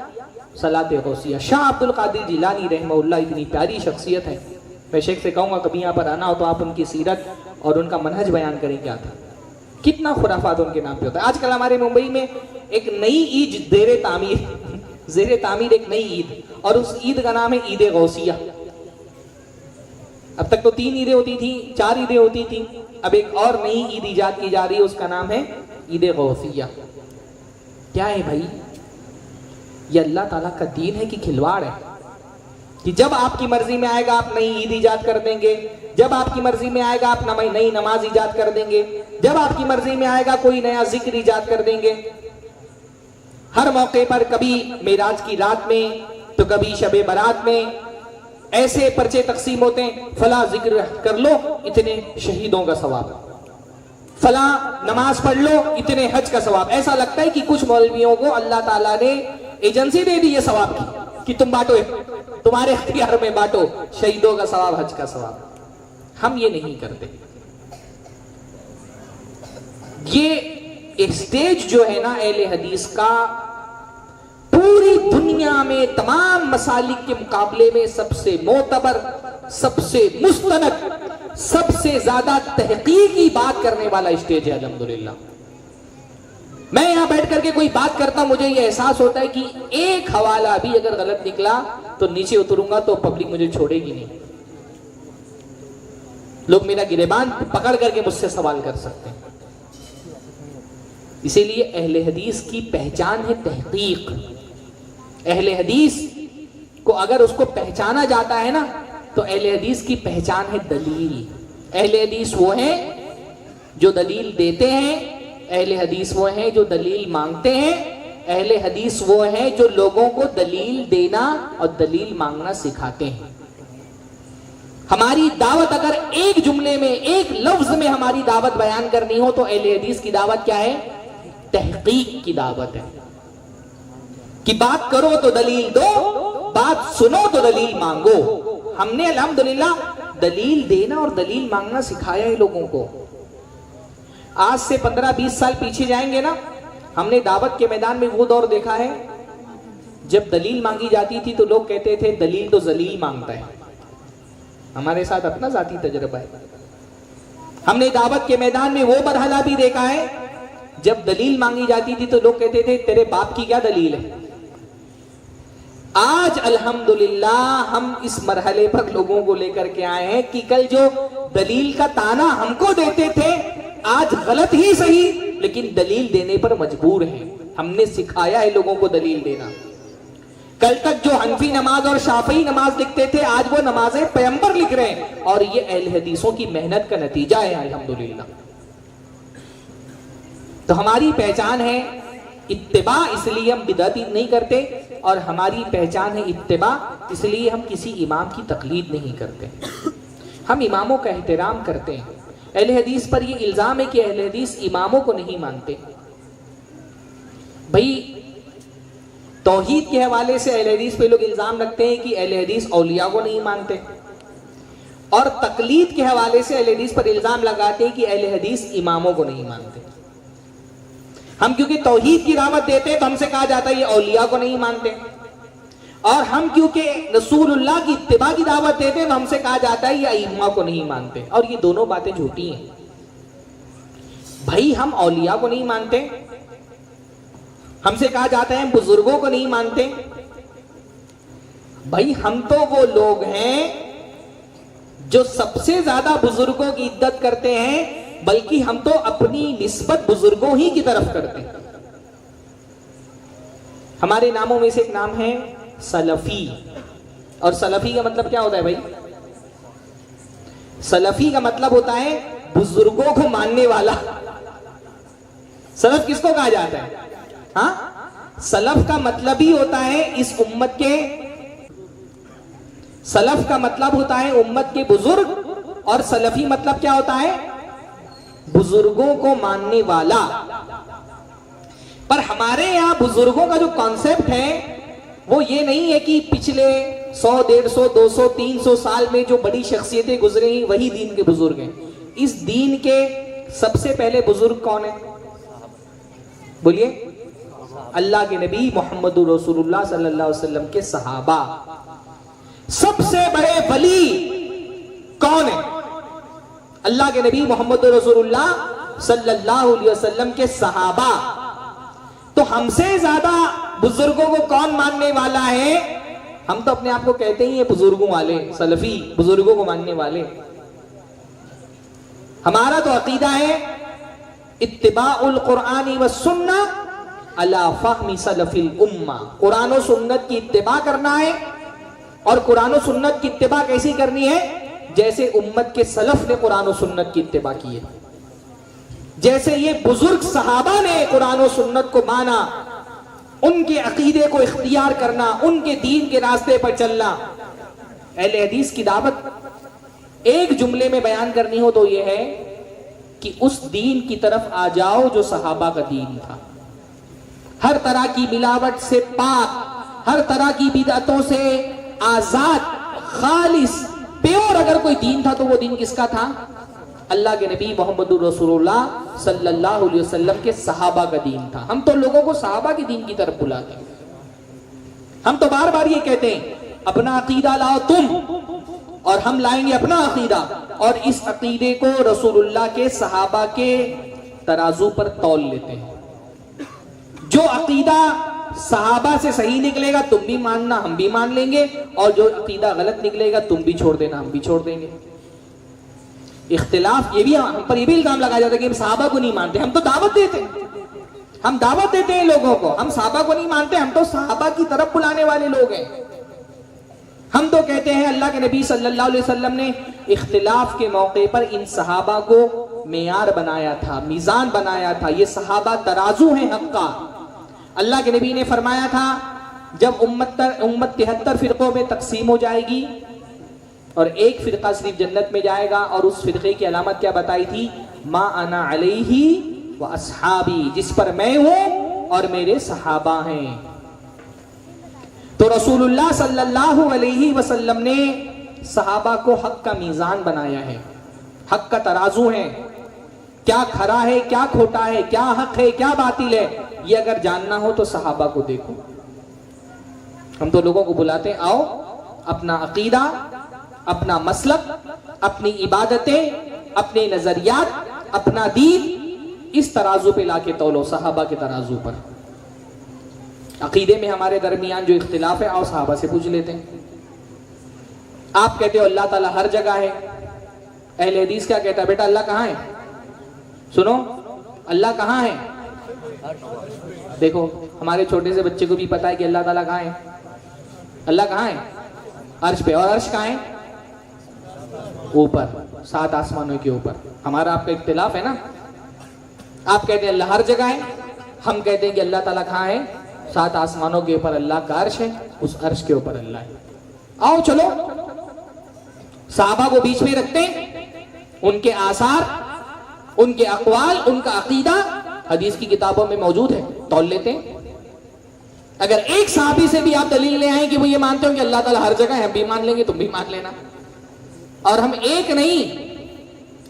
सलाते गौसिया। शाह अब्दुल कादिर जिलानी रहमहुल्लाह इतनी प्यारी शख्सियत है। मैं शेख से कहूंगा कभी यहाँ पर आना हो तो आप उनकी सीरत और उनका मनहज बयान करें क्या था। कितना खुराफात उनके नाम पे होता है। आजकल हमारे मुंबई में एक नई ईद जेरे तामीर एक नई ईद, और उस ईद का नाम है ईद गौसिया। अब तक तो 3 ईदें होती थी, 4 ईदें होती थी, अब एक और नई ईद इजाद की जा रही है, उसका नाम है ईद गौसिया। क्या है भाई? ये अल्लाह ताला का दीन है कि खिलवाड़ है? कि जब आपकी मर्जी में आएगा आप नई ईद इजाद कर देंगे, जब आपकी मर्जी में आएगा आप नई नमाज इजाद कर देंगे, जब आपकी मर्जी में आएगा कोई नया जिक्र इजाद कर देंगे। हर मौके पर कभी मेराज की रात में तो कभी शबे बारात में ऐसे पर्चे तकसीम होते हैं, फला जिक्र कर लो इतने शहीदों का सवाब, फला नमाज पढ़ लो इतने हज का सवाब। ऐसा लगता है कि कुछ मौलवियों को अल्लाह ताला ने एजेंसी दे दी है सवाब की कि तुम बांटो, तुम्हारे अख्तियार में बांटो शहीदों का सवाब, हज का सवाब। हम ये नहीं करते। ये स्टेज जो है ना अहले हदीस का, पूरी दुनिया में तमाम मसालिक के मुकाबले में सबसे मोतबर, सबसे मुस्तनद, सबसे ज्यादा तहकीकी बात करने वाला स्टेज है अल्हम्दुलिल्लाह। मैं यहां बैठ करके कोई बात करता, मुझे यह एहसास होता है कि एक हवाला भी अगर गलत निकला तो नीचे उतरूंगा तो पब्लिक मुझे छोड़ेगी नहीं। लोग मेरा गिरेबान पकड़ करके मुझसे सवाल कर सकते हैं। इसीलिए अहले हदीस की पहचान है तहकीक। अहले हदीस को अगर उसको पहचाना जाता है ना तो अहले हदीस की पहचान है दलील। अहले हदीस वो हैं जो दलील देते हैं, अहले हदीस वो हैं जो दलील मांगते हैं, अहले हदीस वो हैं जो लोगों को दलील देना और दलील मांगना सिखाते हैं। हमारी दावत अगर एक जुमले में, एक लफ्ज में हमारी दावत बयान करनी हो तो अहले हदीस की दावत क्या है? तहकीक की दावत है कि बात करो तो दलील दो, बात सुनो तो दलील मांगो। हमने अल्हम्दुलिल्लाह दलील देना और दलील मांगना सिखाया है लोगों को। आज से 15-20 साल पीछे जाएंगे ना, हमने दावत के मैदान में वो दौर देखा है जब दलील मांगी जाती थी तो लोग कहते थे दलील तो जलील मांगता है। हमारे साथ अपना जाती तजुर्बा है। हमने दावत के मैदान में वो मरहला भी देखा है जब दलील मांगी जाती थी तो लोग कहते थे तेरे बाप की क्या दलील है। आज अल्हम्दुलिल्लाह हम इस मरहले पर लोगों को लेकर के आए हैं कि कल जो दलील का ताना हमको देते थे आज गलत ही सही लेकिन दलील देने पर मजबूर हैं। हमने सिखाया है लोगों को दलील देना। कल तक जो हनफी नमाज और शाफी नमाज लिखते थे आज वो नमाजें पैगंबर लिख रहे हैं, और ये अहले हदीसों की मेहनत का नतीजा है अल्हम्दुलिल्लाह। तो हमारी पहचान है इत्तिबा, इसलिए हम बिदअत नहीं करते, और हमारी पहचान है इत्तिबा, इसलिए हम किसी इमाम की तकलीद नहीं करते। हम इमामों का एहतराम करते हैं। अहले हदीस पर यह इल्जाम है कि अहले हदीस इमामों को नहीं मानते। भाई तौहीद के हवाले से अहले हदीस पे लोग इल्जाम रखते हैं कि अहले हदीस औलिया को नहीं मानते, और तकलीद के हवाले से अहले हदीस पर इल्जाम लगाते हैं कि अहले हदीस इमामों को नहीं मानते। हम क्योंकि तौहीद की दावत देते हैं तो हमसे कहा जाता है ये औलिया को नहीं मानते, और हम क्योंकि रसूलुल्लाह की इत्तिबा की दावत देते हैं तो हमसे कहा जाता है ये अइम्मा को नहीं मानते। और ये दोनों बातें झूठी हैं। भाई हम औलिया को नहीं मानते, हमसे कहा जाता है हम बुजुर्गों को नहीं मानते। भाई हम तो वो लोग हैं जो सबसे ज्यादा बुजुर्गों की इज्जत करते हैं, बल्कि हम तो अपनी निस्बत बुजुर्गों ही की तरफ करते हैं। हमारे नामों में से एक नाम है सलफी, और सलफी का मतलब क्या होता है भाई? सलफी का मतलब होता है बुजुर्गों को मानने वाला। सलफ किसको कहा जाता है? हाँ, सलफ का मतलब ही होता है इस उम्मत के, सलफ का मतलब होता है उम्मत के बुजुर्ग, और सलफी मतलब क्या होता है? बुजुर्गों को मानने वाला। पर हमारे यहां बुजुर्गों का जो कॉन्सेप्ट है वो ये नहीं है कि पिछले 100, 150, 200, 300 साल में जो बड़ी शख्सियतें गुजरी वही दीन के बुजुर्ग हैं। इस दीन के सबसे पहले बुजुर्ग कौन है? बोलिए। अल्लाह के नबी मोहम्मद रसूलुल्लाह सल्लल्लाहु अलैहि वसल्लम के सहाबा। सबसे बड़े वली कौन है? अल्लाह के नबी मोहम्मद रसूलुल्लाह सल्लल्लाहु अलैहि वसल्लम के सहाबा, तो हमसे ज्यादा बुजुर्गों को कौन मानने वाला है? हम तो अपने आप को कहते ही है बुजुर्गों वाले, सलफी, बुजुर्गों को मानने वाले। हमारा तो अकीदा है इत्तिबाउल कुरानी व सुन्ना अला फहमी सलफिल उम्मा। कुरान और सुन्नत की इत्तिबा करना है, और कुरान और सुन्नत की इत्तिबा कैसी करनी है? जैसे उम्मत के सलफ ने कुरान और सुन्नत की इत्तिबा की है, जैसे ये बुजुर्ग सहाबा ने कुरान और सुन्नत को माना, उनके अकीदे को इख्तियार करना, उनके दीन के रास्ते पर चलना। अहले हदीस की दावत एक जुमले में बयान करनी हो तो यह है कि उस दीन की तरफ आ जाओ जो सहाबा का दीन था। हर तरह की मिलावट से पाक, हर तरह की बिदअतों से आजाद, खालिस, प्योर अगर कोई दीन था तो वो दीन किसका था? अल्लाह के नबी मोहम्मदुर रसूलुल्लाह सल्लल्लाहु अलैहि वसल्लम के सहाबा का दीन था। हम तो लोगों को सहाबा के दीन की तरफ बुलाते हैं। हम तो बार बार ये कहते हैं अपना अकीदा लाओ तुम, और हम लाएंगे अपना अकीदा, और इस अकीदे को रसूलुल्लाह के सहाबा के तराजू पर तौल लेते हैं। जो अकीदा सहाबा से सही निकलेगा तुम भी मानना, हम भी मान लेंगे, और जो अकीदा गलत निकलेगा तुम भी छोड़ देना, हम भी छोड़ देंगे। इख्तिलाफ, ये भी हम पर ये भी इल्जाम लगाया जाता है कि हम सहाबा को नहीं मानते। हम तो दावत देते हैं, हम दावत देते हैं लोगों को, हम सहाबा को नहीं मानते, हम तो सहाबा की तरफ बुलाने वाले लोग हैं। हम तो कहते हैं अल्लाह के नबी सल्लल्लाहु अलैहि वसल्लम ने इख्तिलाफ के मौके पर इन सहाबा को मेयार बनाया था, मीजान बनाया था। ये सहाबा तराजू हैं हक का। अल्लाह के नबी ने फरमाया था जब उम्मत 73 फिरकों में तकसीम हो जाएगी और एक फिरका सिर्फ जन्नत में जाएगा, और उस फिरके की अलामत क्या बताई थी? मा अना अलैहि व अस्हाबी, जिस पर मैं हूं और मेरे सहाबा हैं। तो रसूलुल्लाह सल्लल्लाहु अलैहि वसल्लम ने सहाबा को हक का मीजान बनाया है, हक का तराजू है। क्या खरा है, क्या खोटा है, क्या हक है, क्या बातिल है, ये अगर जानना हो तो सहाबा को देखो। हम तो लोगों को बुलाते हैं आओ अपना अकीदा, अपना मसलक, अपनी इबादतें, अपने नजरियात, अपना दीन इस तराजू पे लाके तौलो, सहाबा के तराजू पर। अकीदे में हमारे दरमियान जो इख्तिलाफ है आओ सहाबा से पूछ लेते हैं। आप कहते हो अल्लाह ताला हर जगह है, अहले हदीस क्या कहता है? बेटा अल्लाह कहाँ है? सुनो, अल्लाह कहाँ है? देखो हमारे छोटे से बच्चे को भी पता है कि अल्लाह ताला कहाँ है। अल्लाह कहाँ है? अर्श पे। और अर्श कहाँ है? ऊपर, 7 आसमानों के ऊपर। हमारा आपका इख्तिलाफ है ना। आप कहते हैं अल्लाह हर जगह है, हम कहते हैं कि अल्लाह ताला कहाँ है? 7 आसमानों के ऊपर अल्लाह का अर्श है, उस अर्श के ऊपर अल्लाह है। आओ चलो सहाबा को बीच में रखते हैं, उनके आसार, उनके अक़वाल, उनका अकीदा हदीस की किताबों में मौजूद है, तौल लेते हैं। अगर एक सहाबी से भी आप दलील ले आए कि वो ये मानते हो कि अल्लाह ताला हर जगह है, हम भी मान लेंगे, तुम भी मान लेना। और हम एक नहीं,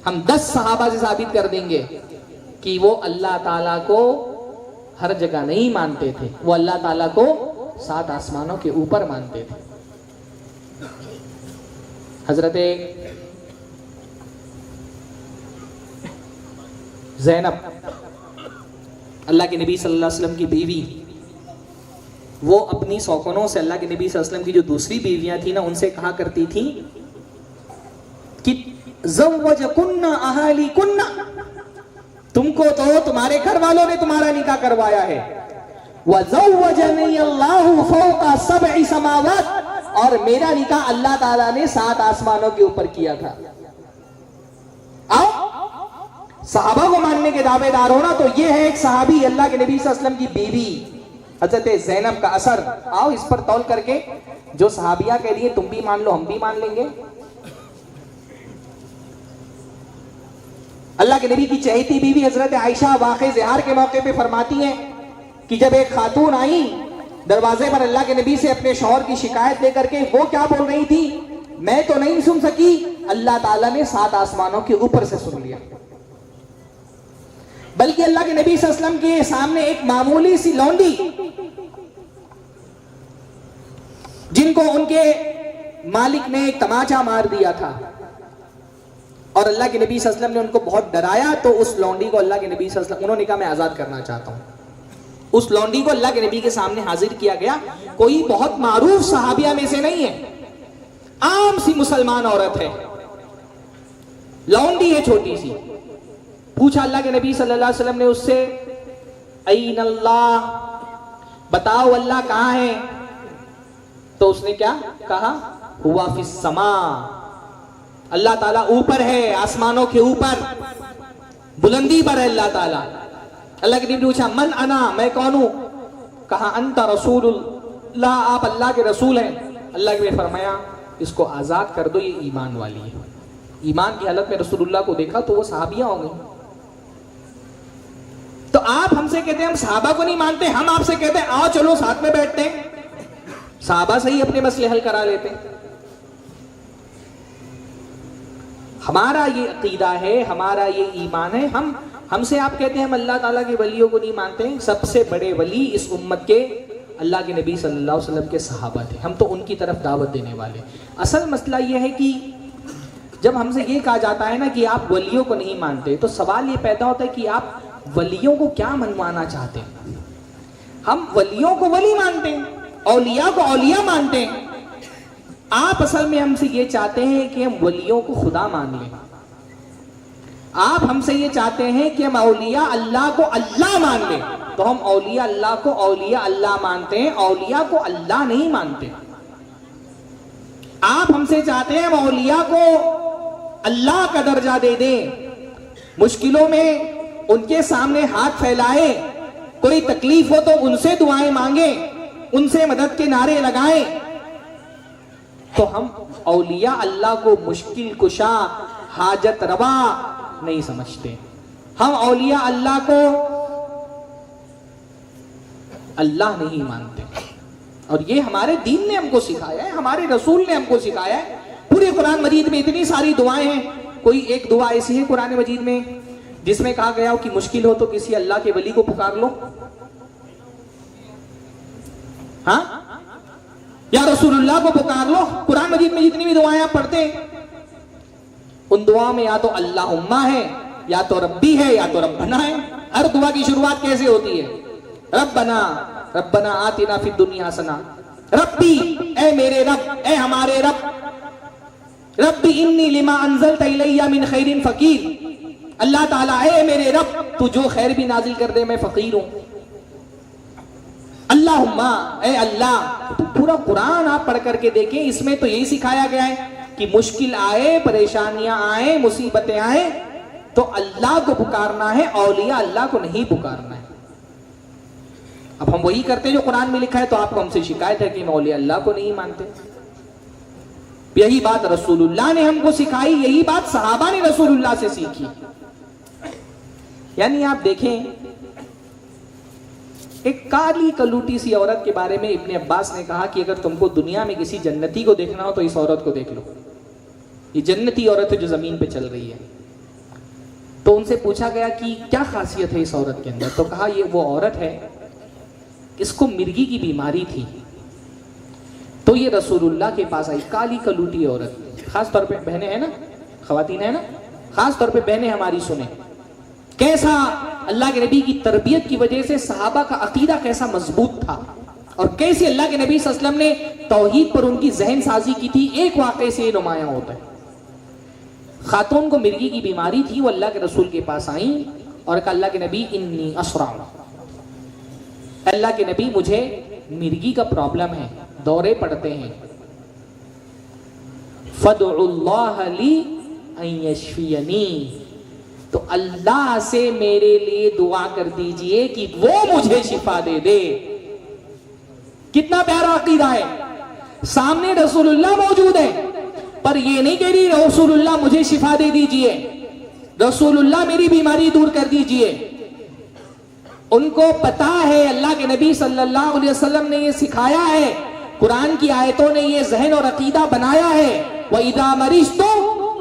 हम 10 सहाबा से साबित कर देंगे कि वो अल्लाह ताला को हर जगह नहीं मानते थे, वो अल्लाह ताला को 7 आसमानों के ऊपर मानते थे। हजरत ज़ैनब, अल्लाह के नबी सल्लल्लाहु अलैहि वसल्लम की बीवी, वो अपनी सौकनों से अल्लाह के नबी सल्लल्लाहु अलैहि वसल्लम की जो दूसरी बीवियां थी ना, उनसे कहा करती थी कि ज़व्वजकुन्ना अहालीकुन्ना, तुमको तो तुम्हारे घर वालों ने तुम्हारा निकाह करवाया है। वज़व्वजनी अल्लाहु फ़ौक़ा सब'i समावात, और मेरा निकाह अल्लाह ताला ने 7 आसमानों के ऊपर किया था। आओ सहाबा को मानने के दावेदार हो ना, तो ये है एक सहाबी अल्लाह के नबी सल्लल्लाहु अलैहि वसल्लम की बीवी हजरत ज़ैनब का असर। आओ इस पर तौल करके जो सहाबिया कह दिए तुम भी मान लो, हम भी मान लेंगे। अल्लाह के नबी की चहेती बीवी हजरत आयशा वाक़े ज़िहार के मौके पे फरमाती हैं कि जब एक खातून आई दरवाजे पर अल्लाह के नबी से अपने शौहर की शिकायत लेकर के, वो क्या बोल रही थी? मैं तो नहीं सुन सकी, अल्लाह ताला ने 7 आसमानों के ऊपर से सुन लिया। बल्कि अल्लाह के नबी सल्लल्लाहु अलैहि वसल्लम के सामने एक मामूली सी लौंडी, जिनको उनके मालिक ने एक तमाचा मार दिया था, और अल्लाह के नबी सल्लल्लाहु अलैहि वसल्लम ने उनको बहुत डराया, तो उस लौंडी को अल्लाह के नबी सल्लल्लाहु अलैहि वसल्लम, उन्होंने कहा मैं आज़ाद करना चाहता हूँ। उस लौंडी को अल्लाह के नबी के सामने हाजिर किया गया। कोई बहुत मारूफ सहाबिया में से नहीं है, आम सी मुसलमान औरत है, लौंडी है छोटी सी। पूछा अल्लाह के नबी सल्लल्लाहु अलैहि वसल्लम ने उससे, ऐन अल्लाह, बताओ अल्लाह कहाँ है? तो उसने क्या कहा? हुआ फिस समा, अल्लाह ताला ऊपर है, आसमानों के ऊपर, बुलंदी पर है अल्लाह ताला। अल्लाह के नबी ने पूछा मन अना, मैं कौन हूं? कहा अंता रसूलुल्लाह, आप अल्लाह के रसूल हैं। अल्लाह के नबी फरमाया इसको आजाद कर दो, ये ईमान वाली है। ईमान की हालत में रसूलुल्लाह को देखा तो वो सहाबियां हो गई। तो आप हमसे कहते हैं हम सहाबा को नहीं मानते, हम आपसे कहते हैं आओ चलो साथ में बैठते हैं, सहाबा से ही अपने मसले हल करा लेते हैं। हमारा ये अकीदा है, हमारा ये ईमान है। हमसे आप कहते हैं हम अल्लाह ताला के वलियों को नहीं मानते। सबसे बड़े वली इस उम्मत के अल्लाह के नबी सल्लल्लाहु अलैहि वसल्लम के सहाबा थे, हम तो उनकी तरफ दावत देने वाले। असल मसला ये है कि जब हमसे ये कहा जाता है ना कि आप वलियों को नहीं मानते, तो सवाल ये पैदा होता है कि आप वलियों को क्या मनवाना चाहते हैं। हम वलियों को वली मानते हैं, औलिया को औलिया मानते हैं। आप असल में हमसे ये चाहते हैं कि हम वलियों को खुदा मान लें। आप हमसे ये चाहते हैं कि हम औलिया अल्लाह को अल्लाह मान लें, तो हम औलिया अल्लाह को औलिया अल्लाह मानते हैं, औलिया को अल्लाह नहीं मानते। आप हमसे चाहते हैं हम औलिया को अल्लाह का दर्जा दे दें, मुश्किलों में उनके सामने हाथ फैलाए, कोई तकलीफ हो तो उनसे दुआएं मांगे, उनसे मदद के नारे लगाएं। तो हम औलिया अल्लाह को मुश्किल कुशा, हाजत रवा नहीं समझते। हम औलिया अल्लाह को अल्लाह नहीं मानते। और ये हमारे दीन ने हमको सिखाया है, हमारे रसूल ने हमको सिखाया है। पूरे कुरान मजीद में इतनी सारी दुआएं हैं, कोई एक दुआ ऐसी है कुरान मजीद में जिसमें कहा गया हो कि मुश्किल हो तो किसी अल्लाह के वली को पुकार लो? हाँ, या रसूलुल्लाह को पुकार लो। कुरान मजीद में जितनी भी दुआएं आप पढ़ते हैं, उन दुआ में या तो अल्लाहुम्मा है, या तो रब्बी है, या तो रब्बना है। हर दुआ की शुरुआत कैसे होती है? रब्बना रब्बना आतिना फिद दुनिया हसना, रब्बी ए मेरे रब, ए हमारे रब, रब्बी इन्नी लिमा अंज़लता इलैया मिन खैरिन फकीर, अल्लाह ताला ए मेरे रब तू जो खैर भी नाजिल कर दे मैं फकीर हूं। अल्लाहुम्मा ए अल्लाह। तो पूरा कुरान आप पढ़ करके देखें, इसमें तो यही सिखाया गया है कि मुश्किल आए, परेशानियां आए, मुसीबतें आए तो अल्लाह को पुकारना है, औलिया अल्लाह को नहीं पुकारना है। अब हम वही करते हैं जो कुरान में लिखा है, तो आपको हमसे शिकायत है कि हम औलिया अल्लाह को नहीं मानते। यही बात रसूलुल्लाह ने हमको सिखाई, यही बात सहाबा ने रसूलुल्लाह से सीखी। यानी आप देखें, एक काली कलूटी सी औरत के बारे में इब्ने अब्बास ने कहा कि अगर तुमको दुनिया में किसी जन्नती को देखना हो तो इस औरत को देख लो, ये जन्नती औरत है जो जमीन पे चल रही है। तो उनसे पूछा गया कि क्या खासियत है इस औरत के अंदर, तो कहा ये वो औरत है, इसको मिर्गी की बीमारी थी, तो ये रसूलुल्लाह के पास आई। काली कलूटी औरत, खास तौर पे बहनें हैं ना, खवातीन है ना, खास तौर पे बहनें हमारी सुने, कैसा अल्लाह के नबी की तरबियत की वजह से सहाबा का अकीदा कैसा मजबूत था, और कैसे अल्लाह के नबी सल्लल्लाहु अलैहि वसल्लम ने तौहीद पर उनकी जहन साजी की थी। एक वाक़े से नुमायां होता है। खातून को मिर्गी की बीमारी थी, वो अल्लाह के रसूल के पास आई और कहा अल्लाह के नबी इन्नी अस्रा, अल्लाह के नबी मुझे मिर्गी का प्रॉब्लम है, दौरे पड़ते हैं, फदउल्लाह ली अन यशफियनी, तो अल्लाह से मेरे लिए दुआ कर दीजिए कि वो मुझे शिफा दे दे। कितना प्यारा अकीदा है। सामने रसूलुल्लाह मौजूद है, पर ये नहीं कह रही रसूलुल्लाह मुझे शिफा दे दीजिए, रसूलुल्लाह मेरी बीमारी दूर कर दीजिए। उनको पता है, अल्लाह के नबी सल्लल्लाहु अलैहि वसल्लम ने ये सिखाया है, कुरान की आयतों ने ये जहन और अकीदा बनाया है, वइदा मरिज़तु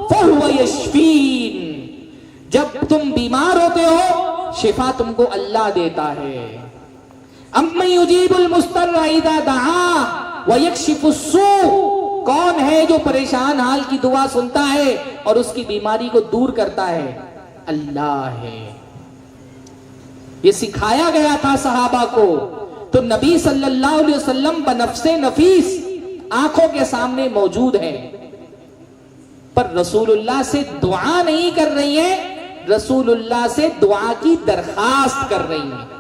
फहुव यशफीन, जब तुम बीमार होते हो शिफा तुमको अल्लाह देता है। अम्मन युजीबुल मुस्तर्रा इज़ा दआ व यक्शिफुस सू कौन है जो परेशान हाल की दुआ सुनता है और उसकी बीमारी को दूर करता है? अल्लाह है। ये सिखाया गया था सहाबा को। तो नबी सल्लल्लाहु अलैहि वसल्लम बनफ्से नफीस आंखों के सामने मौजूद है, पर रसूलुल्लाह से दुआ नहीं कर रही है, रसूलुल्लाह से दुआ की दरखास्त कर रही है।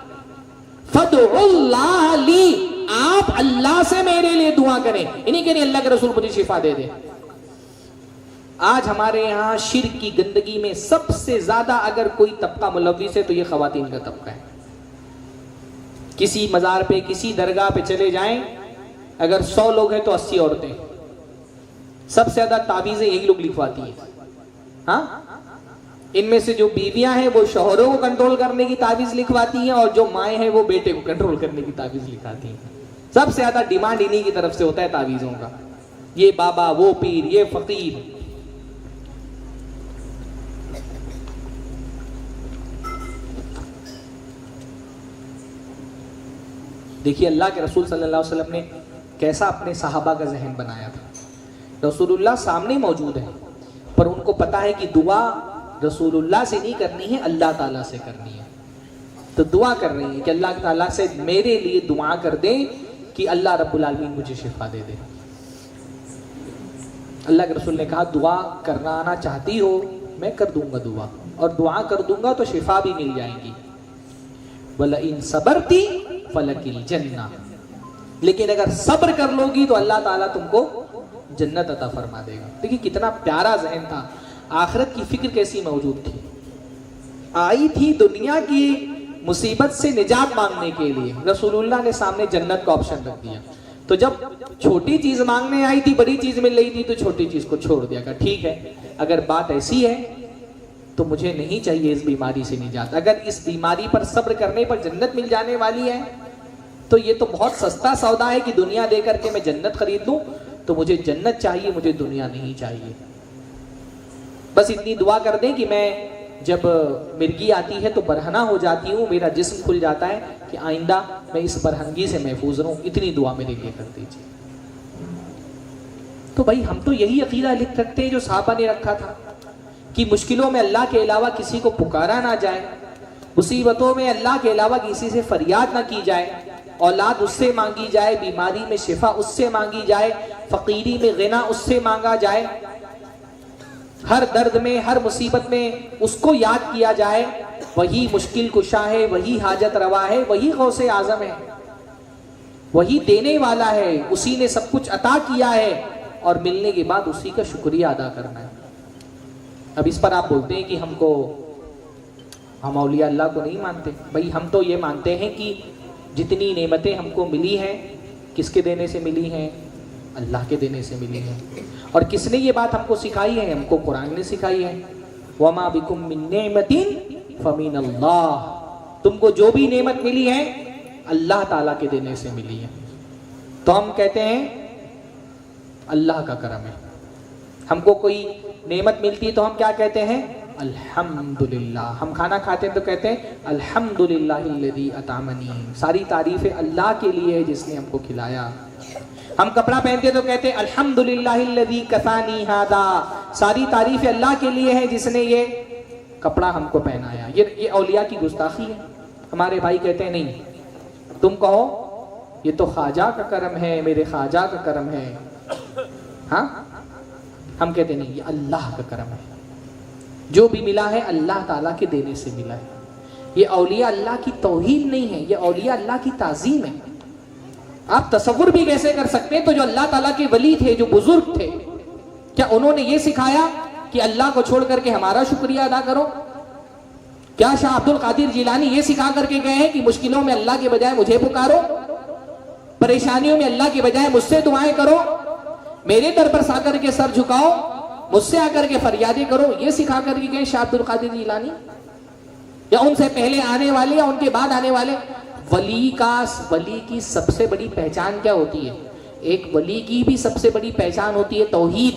फदउल्लाह ली, आप अल्लाह से मेरे लिए दुआ करें। इन्हीं के लिए अल्लाह के रसूल मुझे शिफा दे दे। आज हमारे यहां शिर्क की गंदगी में सबसे ज्यादा अगर कोई तबका मुलव्विस है तो ये खवातीन का तबका है। किसी मजार पे, किसी दरगाह पे चले जाएं, अगर 100 लोग हैं तो 80 औरतें। सबसे ज्यादा ताबीजें यही लोग लिखवाती हैं। हाँ, इनमें से जो बीवियां हैं वो शौहरों को कंट्रोल करने की ताबीज लिखवाती हैं, और जो माएँ हैं वो बेटे को कंट्रोल करने की ताबीज लिखाती हैं। सबसे ज्यादा डिमांड इन्हीं की तरफ से होता है ताबीजों का। ये बाबा, वो पीर, ये फकीर। देखिए अल्लाह के रसूल सल्लल्लाहु अलैहि वसल्लम ने कैसा अपने सहाबा का जहन बनाया था। रसूलुल्लाह सामने मौजूद है, पर उनको पता है कि दुआ रसूलुल्लाह से नहीं करनी है, अल्लाह ताला से करनी है। तो दुआ कर रही है कि अल्लाह ताला से मेरे लिए दुआ कर दे कि अल्लाह रब्बुल आलमीन मुझे शिफा दे दे। अल्लाह के रसूल ने कहा, दुआ करना आना चाहती हो, मैं कर दूंगा दुआ, और दुआ कर दूंगा तो शिफा भी मिल जाएगी। वला इन सबरती फलकिल जन्ना, लेकिन अगर सब्र कर लोगी तो अल्लाह ताला तुमको जन्नत अता फरमा देगा। देखिए कितना प्यारा जहन था। आखिरत की फिक्र कैसी मौजूद थी। आई थी दुनिया की मुसीबत से निजात मांगने के लिए, रसूलुल्लाह ने सामने जन्नत का ऑप्शन रख दिया। तो जब छोटी चीज मांगने आई थी, बड़ी चीज मिल रही थी, तो छोटी चीज को छोड़ दिया। कहा ठीक है, अगर बात ऐसी है तो मुझे नहीं चाहिए इस बीमारी से निजात। अगर इस बीमारी पर सब्र करने पर जन्नत मिल जाने वाली है तो ये तो बहुत सस्ता सौदा है कि दुनिया दे करके मैं जन्नत खरीद लूं। तो मुझे जन्नत चाहिए, मुझे दुनिया नहीं चाहिए। बस इतनी दुआ कर दें कि मैं जब मिर्गी आती है तो बरहना हो जाती हूँ, मेरा जिस्म खुल जाता है कि आइंदा मैं इस बरहनगी से महफूज रहूं। इतनी दुआ मेरे लिए कर दीजिए। तो भाई हम तो यही अकीदा लिख सकते हैं जो साहबा ने रखा था कि मुश्किलों में अल्लाह के अलावा किसी को पुकारा ना जाए, मुसीबतों में अल्लाह के अलावा किसी से फरियाद ना की जाए, औलाद उससे मांगी जाए, बीमारी में शिफा उससे मांगी जाए, फकीरी में गिना उससे मांगा जाए, हर दर्द में, हर मुसीबत में उसको याद किया जाए। वही मुश्किल कुशा है, वही हाजत रवा है, वही गौसे आजम है, वही देने वाला है, उसी ने सब कुछ अता किया है, और मिलने के बाद उसी का शुक्रिया अदा करना है। अब इस पर आप बोलते हैं कि हम औलिया अल्लाह को नहीं मानते। भाई हम तो ये मानते हैं कि जितनी नेमतें हमको मिली हैं किसके देने से मिली हैं? अल्लाह के देने से मिली हैं। और किसने ये बात हमको सिखाई है? हमको कुरान ने सिखाई है। वमा बिकुम मिन नेमतिन फमिन अल्लाह, तुमको जो भी नेमत मिली है अल्लाह ताला के देने से मिली है। तो हम कहते हैं अल्लाह का करम है। हमको कोई नेमत मिलती है तो हम क्या कहते हैं? अल्हम्दुलिल्लाह। हम खाना खाते हैं तो कहते हैं अल्हम्दुलिल्लाहिल्लज़ी अतामनी, सारी तारीफें अल्लाह के लिए है जिसने हमको खिलाया। हम कपड़ा पहनते तो कहते हैं अल्हम्दुलिल्लाहिल्लज़ी कसानी हादा, सारी तारीफें अल्लाह के लिए है जिसने ये कपड़ा हमको पहनाया। ये औलिया की गुस्ताखी है। हमारे भाई कहते हैं नहीं, तुम कहो ये तो ख्वाजा का करम है, मेरे ख्वाजा का करम है। हाँ, हम कहते नहीं, ये अल्लाह का करम है। जो भी मिला है अल्लाह ताला के देने से मिला है। ये औलिया अल्लाह की तौहीन नहीं है, ये औलिया अल्लाह की ताज़ीम है। आप तसव्वुर भी कैसे कर सकते हैं? तो जो अल्लाह ताला के वली थे, जो बुजुर्ग थे, क्या उन्होंने ये सिखाया कि अल्लाह को छोड़ करके हमारा शुक्रिया अदा करो? क्या शाह अब्दुल कादिर जिलानी ये सिखा करके गए हैं कि मुश्किलों में अल्लाह के बजाय मुझे पुकारो, परेशानियों में अल्लाह के बजाय मुझसे दुआएं करो, मेरे दर पर साकर के सर झुकाओ, मुझसे आकर के फरियादें करो? ये सिखा करके गए शाह अब्दुल कादिर जिलानी, या उनसे पहले आने वाले या उनके बाद आने वाले? वली की सबसे बड़ी पहचान क्या होती है? एक वली की भी सबसे बड़ी पहचान होती है तौहीद।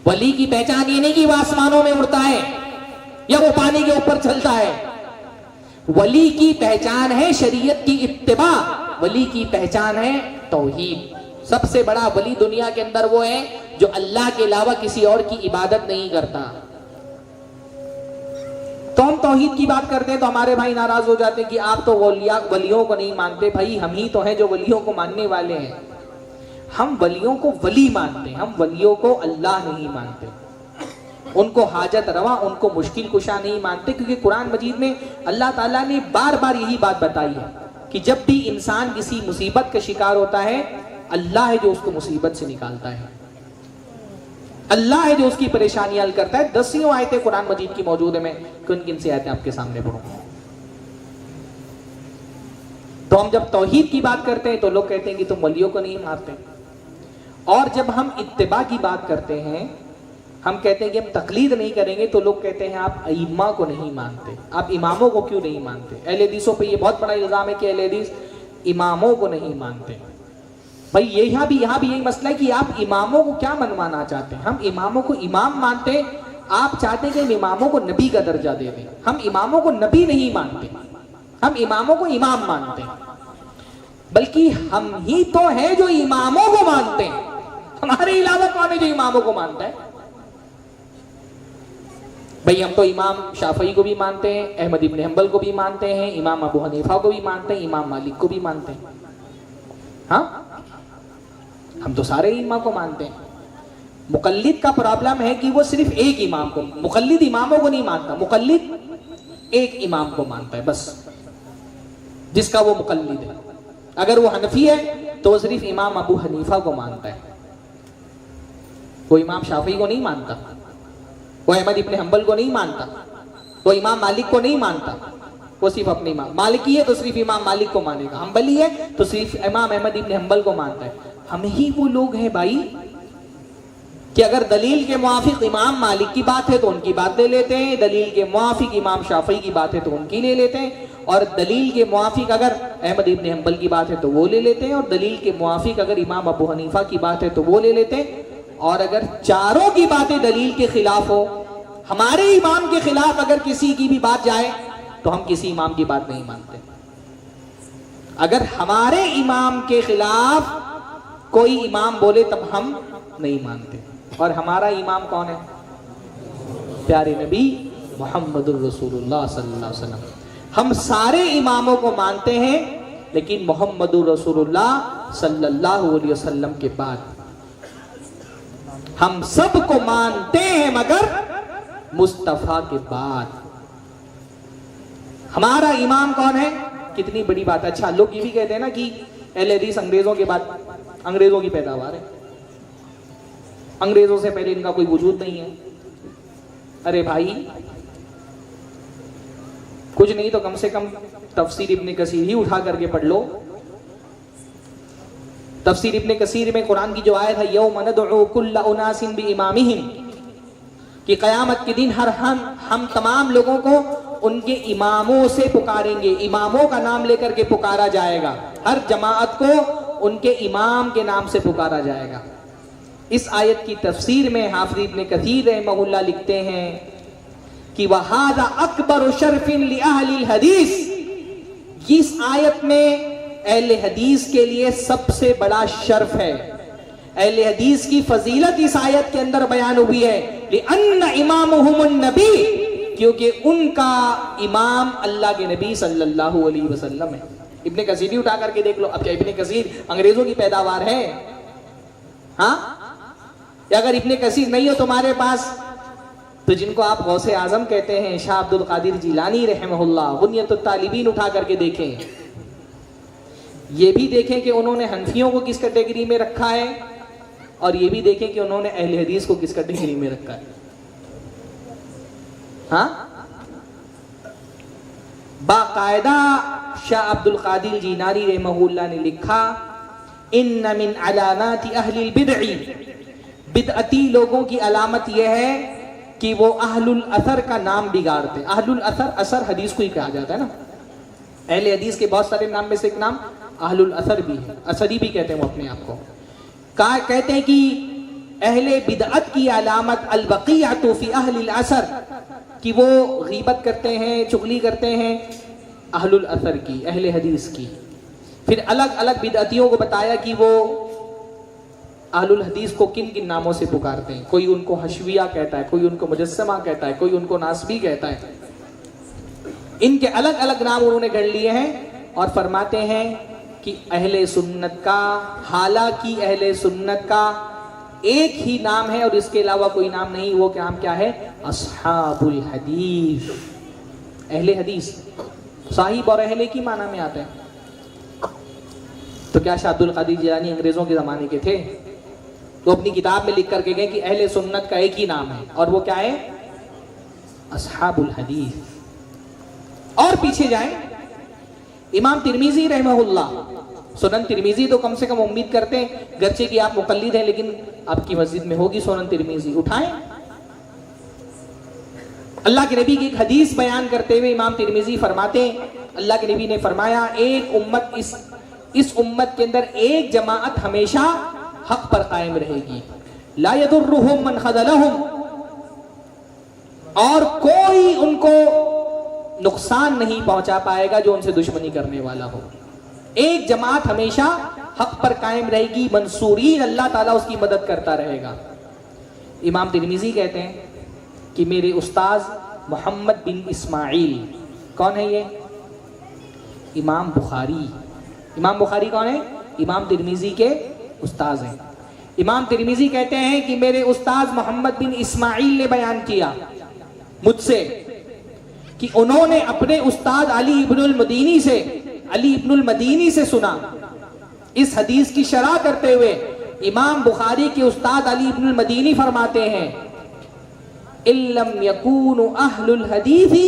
वली की पहचान ये नहीं कि वो आसमानों में उड़ता है या वो पानी के ऊपर चलता है। वली की पहचान है शरीयत की इत्तिबा, वली की पहचान है तौहीद, सबसे बड़ा वली दुनिया के अंदर वो है जो अल्लाह के अलावा किसी और की इबादत नहीं करता। तो हम तौहीद की बात करते हैं तो हमारे भाई नाराज हो जाते हैं कि आप तो वलियों को नहीं मानते। भाई हम ही तो हैं जो वलियों को मानने वाले हैं। हम वलियों को वली मानते हैं, हम वलियों को अल्लाह नहीं मानते। उनको हाजत रवा, उनको मुश्किल कुशा नहीं मानते, क्योंकि कुरान मजीद में अल्लाह ताला ने बार बार यही बात बताई है कि जब भी इंसान किसी मुसीबत का शिकार होता है, अल्लाह है जो उसको मुसीबत से निकालता है, अल्लाह है जो उसकी परेशानी हल करता है। 10 आयतें कुरान मजीद की मौजूद है। मैं किन किन सी आयतें आपके सामने पढ़ूंगा। तो हम जब तौहीद की बात करते हैं तो लोग कहते हैं कि तुम वलियों को नहीं मानते, और जब हम इत्तिबा की बात करते हैं, हम कहते हैं कि हम तकलीद नहीं करेंगे, तो लोग कहते हैं आप अइम्मा को नहीं मानते, आप इमामों को क्यों नहीं मानते। अहले हदीसों पे ये बहुत बड़ा इल्जाम है कि अहले हदीस इमामों को नहीं मानते। भाई यहाँ भी यही मसला है कि आप इमामों को क्या मनवाना चाहते हैं। हम इमामों को इमाम मानते हैं, आप चाहते हैं कि हम इमामों को नबी का दर्जा दे दें। हम इमामों को नबी नहीं मानते, हम इमामों को इमाम मानते हैं। बल्कि हम ही तो हैं जो इमामों को मानते हैं, हमारे अलावा कौन है जो इमामों को मानता है। भाई हम तो इमाम शाफई को भी मानते हैं, अहमद इब्न हंबल को भी मानते हैं, इमाम अबू हनीफा को भी मानते हैं, इमाम मालिक को भी मानते हैं। हाँ, हम तो सारे इमाम को मानते हैं। मुकल्लिद का प्रॉब्लम है कि वो सिर्फ एक इमाम को, मुकल्लिद इमामों को नहीं मानता, मुकल्लिद एक इमाम को मानता है बस, जिसका वो मुकल्लिद है। अगर वो हनफी है तो वो सिर्फ इमाम अबू हनीफा को मानता है, वो इमाम शाफी को नहीं मानता, वो अहमद इब्न हंबल को नहीं मानता, वो इमाम मालिक को नहीं मानता। वो सिर्फ अपने इमाम, मालिकी है तो सिर्फ इमाम मालिक को मानेगा, हंबली है तो सिर्फ इमाम अहमद इब्न हंबल को मानता है। हम ही वो लोग हैं भाई कि अगर दलील के मुआफिक इमाम मालिक की बात है तो उनकी बात ले लेते हैं, दलील के मुआफिक इमाम शाफी की बात है तो उनकी ले लेते हैं, और दलील के मुआफिक अगर अहमद इब्न हंबल की बात है तो वो ले लेते हैं, और दलील के मुआफिक अगर इमाम अबू हनीफा की बात है तो वो ले लेते हैं। और अगर चारों की बातें दलील के खिलाफ हो, हमारे इमाम के खिलाफ अगर किसी की भी बात जाए तो हम किसी इमाम की बात नहीं मानते। अगर हमारे इमाम के खिलाफ कोई इमाम बोले तब हम नहीं मानते। और हमारा इमाम कौन है? प्यारे नबी मुहम्मदुर रसूलुल्लाह सल्लल्लाहु अलैहि वसल्लम। हम सारे इमामों को मानते हैं, लेकिन मुहम्मदुर रसूलुल्लाह सल्लल्लाहु अलैहि वसल्लम के बाद हम सबको मानते हैं, मगर मुस्तफा के बाद। हमारा इमाम कौन है? कितनी बड़ी बात है। अच्छा, लोग ये भी कहते हैं ना कि अहले हदीस अंग्रेजों के बाद, अंग्रेजों की पैदावार है, अंग्रेजों से पहले इनका कोई वजूद नहीं है। अरे भाई, कुछ नहीं तो कम से कम तफसीर इब्ने कसीर ही उठा करके पढ़ लो। तफसीर इब्ने कसीर में कुरान की जो आयत है, यौम नदउ कुल्ला उनासिन बिइमामिहिम, कि क़यामत के दिन हम तमाम लोगों को उनके इमामों से पुकारेंगे, इमामों का नाम लेकर के पुकारा जाएगा, हर जमाअत को उनके इमाम के नाम से पुकारा जाएगा। इस आयत की तफसीर में हाफिज इब्ने कसीर रहमहुल्लाह लिखते हैं कि वहादा अकबर शरफिन लि अहलिल हदीस, इस आयत में अहले हदीस के लिए सबसे बड़ा शर्फ है। अहले हदीस की फजीलत इस आयत के अंदर बयान हुई है, लिअन्न इमामुहुमुन नबी, क्योंकि उनका इमाम अल्लाह के नबी सल्लल्लाहु अलैहि वसल्लम है। इब्ने कसीर ही उठा करके देख लो। अब क्या इब्ने कसीर अंग्रेजों की पैदावार है? हाँ, या अगर इब्ने कसीर नहीं हो तुम्हारे पास, तो जिनको आप गौसे आजम कहते हैं, शाह अब्दुल कादिर जिलानी रहमहुल्लाह, गुनियतुत तालिबीन उठा करके देखें, ये भी देखें कि उन्होंने हनफियों को किस कैटेगरी में रखा है, और ये भी देखें कि उन्होंने अहले हदीस को किस कैटेगरी में रखा है। हाँ, बाकायदा शाह अब्दुल कादिर जिलानी रहमहुल्लाह ने लिखा, इन्न मिन अलामाति अहलिल बिदई, बिदअती लोगों की अलामत यह है कि वो अहलुल असर का नाम बिगाड़ते। अहलुल असर, असर हदीस को ही कहा जाता है ना। अहले हदीस के बहुत सारे नाम में से एक नाम अहलुल असर भी है, असरी भी कहते हैं वो अपने आप को। कहते हैं कि अहले बिदअत की अलामत अलबकियतु फी अहलिल असर, कि वो गीबत करते हैं, चुगली करते हैं अहलुल असर की, अहले हदीस की। फिर अलग अलग बिदअतियों को बताया कि वो अहलुल हदीस को किन किन नामों से पुकारते हैं। कोई उनको हशविया कहता है, कोई उनको मुजस्समा कहता है, कोई उनको नासबी कहता है। इनके अलग अलग नाम उन्होंने गढ़ लिए हैं और फरमाते हैं कि अहले सुन्नत का, हालांकि अहले सुन्नत का एक ही नाम है और इसके अलावा कोई नाम नहीं। वो नाम क्या है? अस्हाबुल हदीस, अहले हदीस। साहिब और अहले की माना में आता है। तो क्या शाह अब्दुल कादिर जिलानी अंग्रेजों के जमाने के थे? तो अपनी किताब में लिख करके गए कि अहले सुन्नत का एक ही नाम है और वो क्या है? अस्हाबुल हदीस। और पीछे जाएं, इमाम तिरमिजी रहमहुल्लाह, सुनन तिरमिजी तो कम से कम उम्मीद करते हैं, गर्चे कि आप मुकल्लिद हैं लेकिन आपकी मस्जिद में होगी सुनन तिरमिजी, उठाएं। अल्लाह के नबी की एक हदीस बयान करते हुए इमाम तिरमिजी फरमाते हैं, अल्लाह के नबी ने फरमाया, एक उम्मत, इस उम्मत के अंदर एक जमाअत हमेशा हक पर कायम रहेगी, ला यदुर्रुहुम मन खज़लहुम, और कोई उनको नुकसान नहीं पहुंचा पाएगा जो उनसे दुश्मनी करने वाला हो। एक जमात हमेशा हक पर कायम रहेगी, मंसूरीन, अल्लाह ताला उसकी मदद करता रहेगा। इमाम तिरमिजी कहते हैं कि मेरे उस्ताज मोहम्मद बिन इस्माइल, कौन है ये? इमाम बुखारी। इमाम बुखारी कौन है? इमाम तिरमिजी के उस्ताज हैं। इमाम तिरमिजी कहते हैं कि मेरे उस्ताज मोहम्मद बिन इस्माइल ने बयान किया मुझसे कि उन्होंने अपने उस्ताद अली इब्नुल मदीनी से सुना। इस हदीस की शरह करते हुए इमाम बुखारी के उस्ताद अली इब्नुल मदीनी फरमाते हैं, इल्लम यकूनु अहलुल हदीसी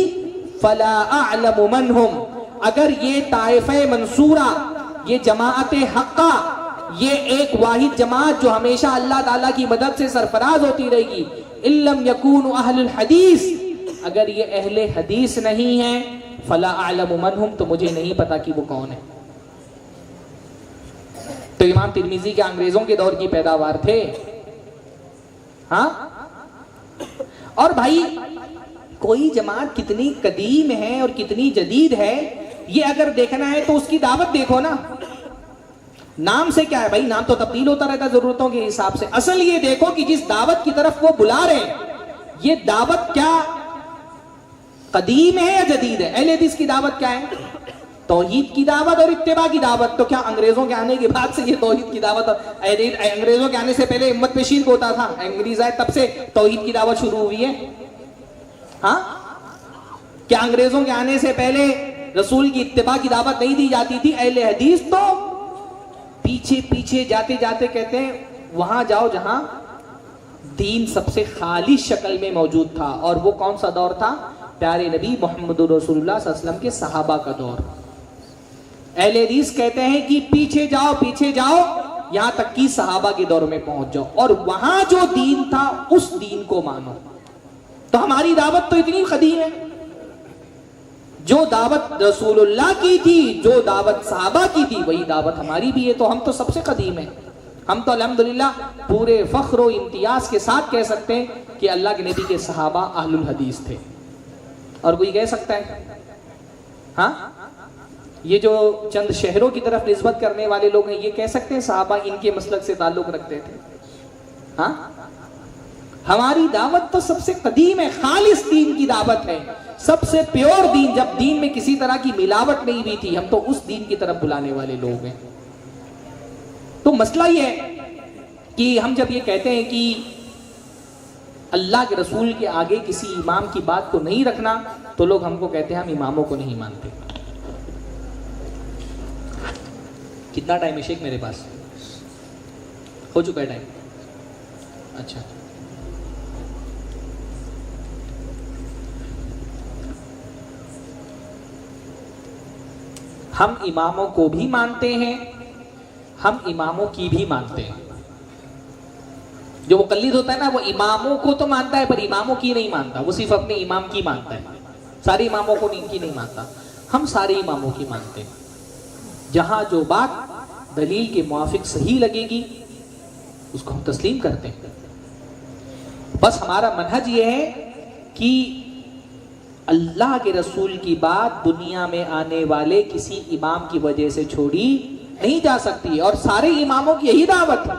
फला अअलमु मनहुम, अगर ये ताइफे मंसूरा, ये जमाअत हक्का, ये एक वाहिद जमात जो हमेशा अल्लाह ताला की मदद से सरफराज होती रहेगी, इल्लम यकूनु अहलुल हदीस, अगर ये अहले हदीस नहीं है, फला अअलमु मनहुम, तो मुझे नहीं पता कि वो कौन है। तो इमाम तिरमिजी के अंग्रेजों के दौर की पैदावार थे। हाँ, और भाई कोई जमात कितनी कदीम है और कितनी जदीद है, ये अगर देखना है तो उसकी दावत देखो ना। नाम से क्या है भाई, नाम तो तब्दील होता रहता है जरूरतों के हिसाब से। असल ये देखो कि जिस दावत की तरफ वो बुला रहे हैं, ये दावत क्या कदीम है या जदीद है? अहले हदीस की दावत क्या है? तौहीद की दावत और इत्तिबा की दावत। तो क्या अंग्रेजों के आने के बाद से ये तौहीद की दावत, अंग्रेजों के आने से पहले हिम्मत पेशीर को होता था, अंग्रेज आए तब से तौहीद की दावत शुरू हुई है? हाँ, क्या अंग्रेजों के आने से पहले रसूल की इत्तिबा की दावत नहीं दी जाती थी? अहले हदीस तो पीछे पीछे जाते जाते कहते हैं वहां जाओ जहां दीन सबसे खालिश शक्ल में मौजूद था। और वो कौन सा दौर था? प्यारे नबी मोहम्मद रसूलुल्लाह सल्लल्लाहु अलैहि वसल्लम के सहाबा का दौर। अहले हदीस कहते हैं कि पीछे जाओ यहां तक कि सहाबा के दौर में पहुंच जाओ और वहां जो दीन था उस दीन को मानो। तो हमारी दावत तो इतनी कदीम है, जो दावत रसूलुल्लाह की थी, जो दावत सहाबा की थी, वही दावत हमारी भी है। तो हम तो सबसे कदीम है। हम तो अल्हम्दुलिल्लाह पूरे फख्र और इम्तियाज के साथ कह सकते हैं कि अल्लाह के नबी के सहाबा अहलुल हदीस थे। और कोई कह सकता है? हाँ, ये जो चंद शहरों की तरफ निस्बत करने वाले लोग हैं, ये कह सकते हैं सहाबा इनके मसलक से ताल्लुक रखते थे? हाँ, हमारी दावत तो सबसे कदीम है, खालिस दीन की दावत है, सबसे प्योर दीन। जब दीन में किसी तरह की मिलावट नहीं हुई थी, हम तो उस दीन की तरफ बुलाने वाले लोग हैं। तो मसला ये है कि हम जब ये कहते हैं कि अल्लाह के रसूल के आगे किसी इमाम की बात को नहीं रखना, तो लोग हमको कहते हैं हम इमामों को नहीं मानते। कितना टाइम है शेख? मेरे पास हो चुका है टाइम। अच्छा, हम इमामों को भी मानते हैं, हम इमामों की भी मानते हैं। जो मुकल्लिद होता है ना, वो इमामों को तो मानता है पर इमामों की नहीं मानता, वो सिर्फ अपने इमाम की मानता है, सारे इमामों को की नहीं मानता। हम सारे इमामों की मानते हैं। जहां जो बात दलील के मुआफिक सही लगेगी उसको हम तस्लीम करते हैं। बस हमारा मनहज ये है कि अल्लाह के रसूल की बात दुनिया में आने वाले किसी इमाम की वजह से छोड़ी नहीं जा सकती, और सारे इमामों की यही दावत है।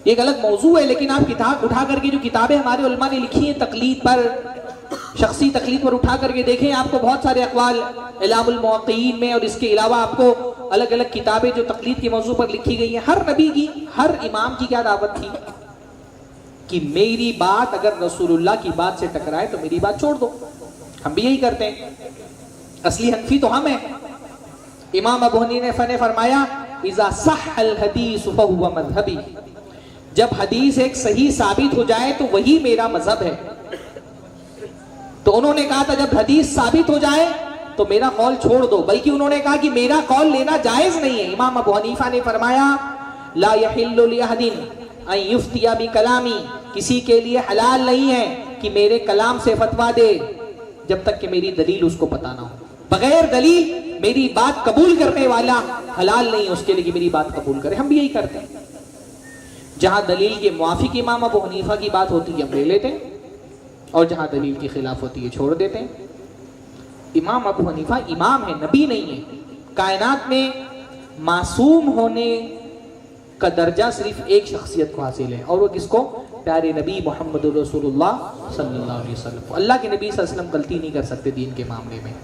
ये एक अलग मौजू है, लेकिन आप किताब उठा करके जो किताबें हमारे उलमा ने लिखी हैं तकलीद पर, शख्सी तकलीद पर उठा करके देखें, आपको बहुत सारे अक़वाल इलामुल मुवक्किईन में और इसके अलावा आपको अलग अलग किताबें जो तकलीद के मौजू पर लिखी गई हैं। हर नबी की, हर इमाम की क्या दावत थी कि मेरी बात अगर रसूलुल्लाह की बात से टकराए तो मेरी बात छोड़ दो। हम भी यही करते हैं, असली हनफी तो हम हैं। इमाम अबू हनीफा ने फरमाया इज़ा सह्हल हदीस फहुवा मज़हबी, जब हदीस एक सही साबित हो जाए तो वही मेरा मजहब है। तो उन्होंने कहा था जब हदीस साबित हो जाए तो मेरा कौल छोड़ दो, बल्कि उन्होंने कहा कि मेरा कौल लेना जायज नहीं है। इमाम अबू हनीफा ने फरमाया ला यहिल्लु लिअहदिन अन युफ्तिया बिकलामी, किसी के लिए हलाल नहीं है कि मेरे कलाम से फतवा दे जब तक कि मेरी दलील उसको पता ना हो। बगैर दलील मेरी बात कबूल करने वाला हलाल नहीं है उसके लिए कि मेरी बात कबूल करे। हम भी यही करते हैं, जहां दलील के मुआफिक इमाम अबू हनीफा की बात होती है हम ले लेते हैं, और जहां दलील के खिलाफ होती है छोड़ देते हैं। इमाम अबू हनीफा इमाम है, नबी नहीं है। कायनात में मासूम होने का दर्जा सिर्फ एक शख्सियत को हासिल है, और वो किसको? प्यारे नबी मोहम्मद रसूलुल्लाह सल्लल्लाहु अलैहि वसल्लम। अल्लाह के नबी सल्लल्लाहु अलैहि वसल्लम गलती नहीं कर सकते दीन के मामले में।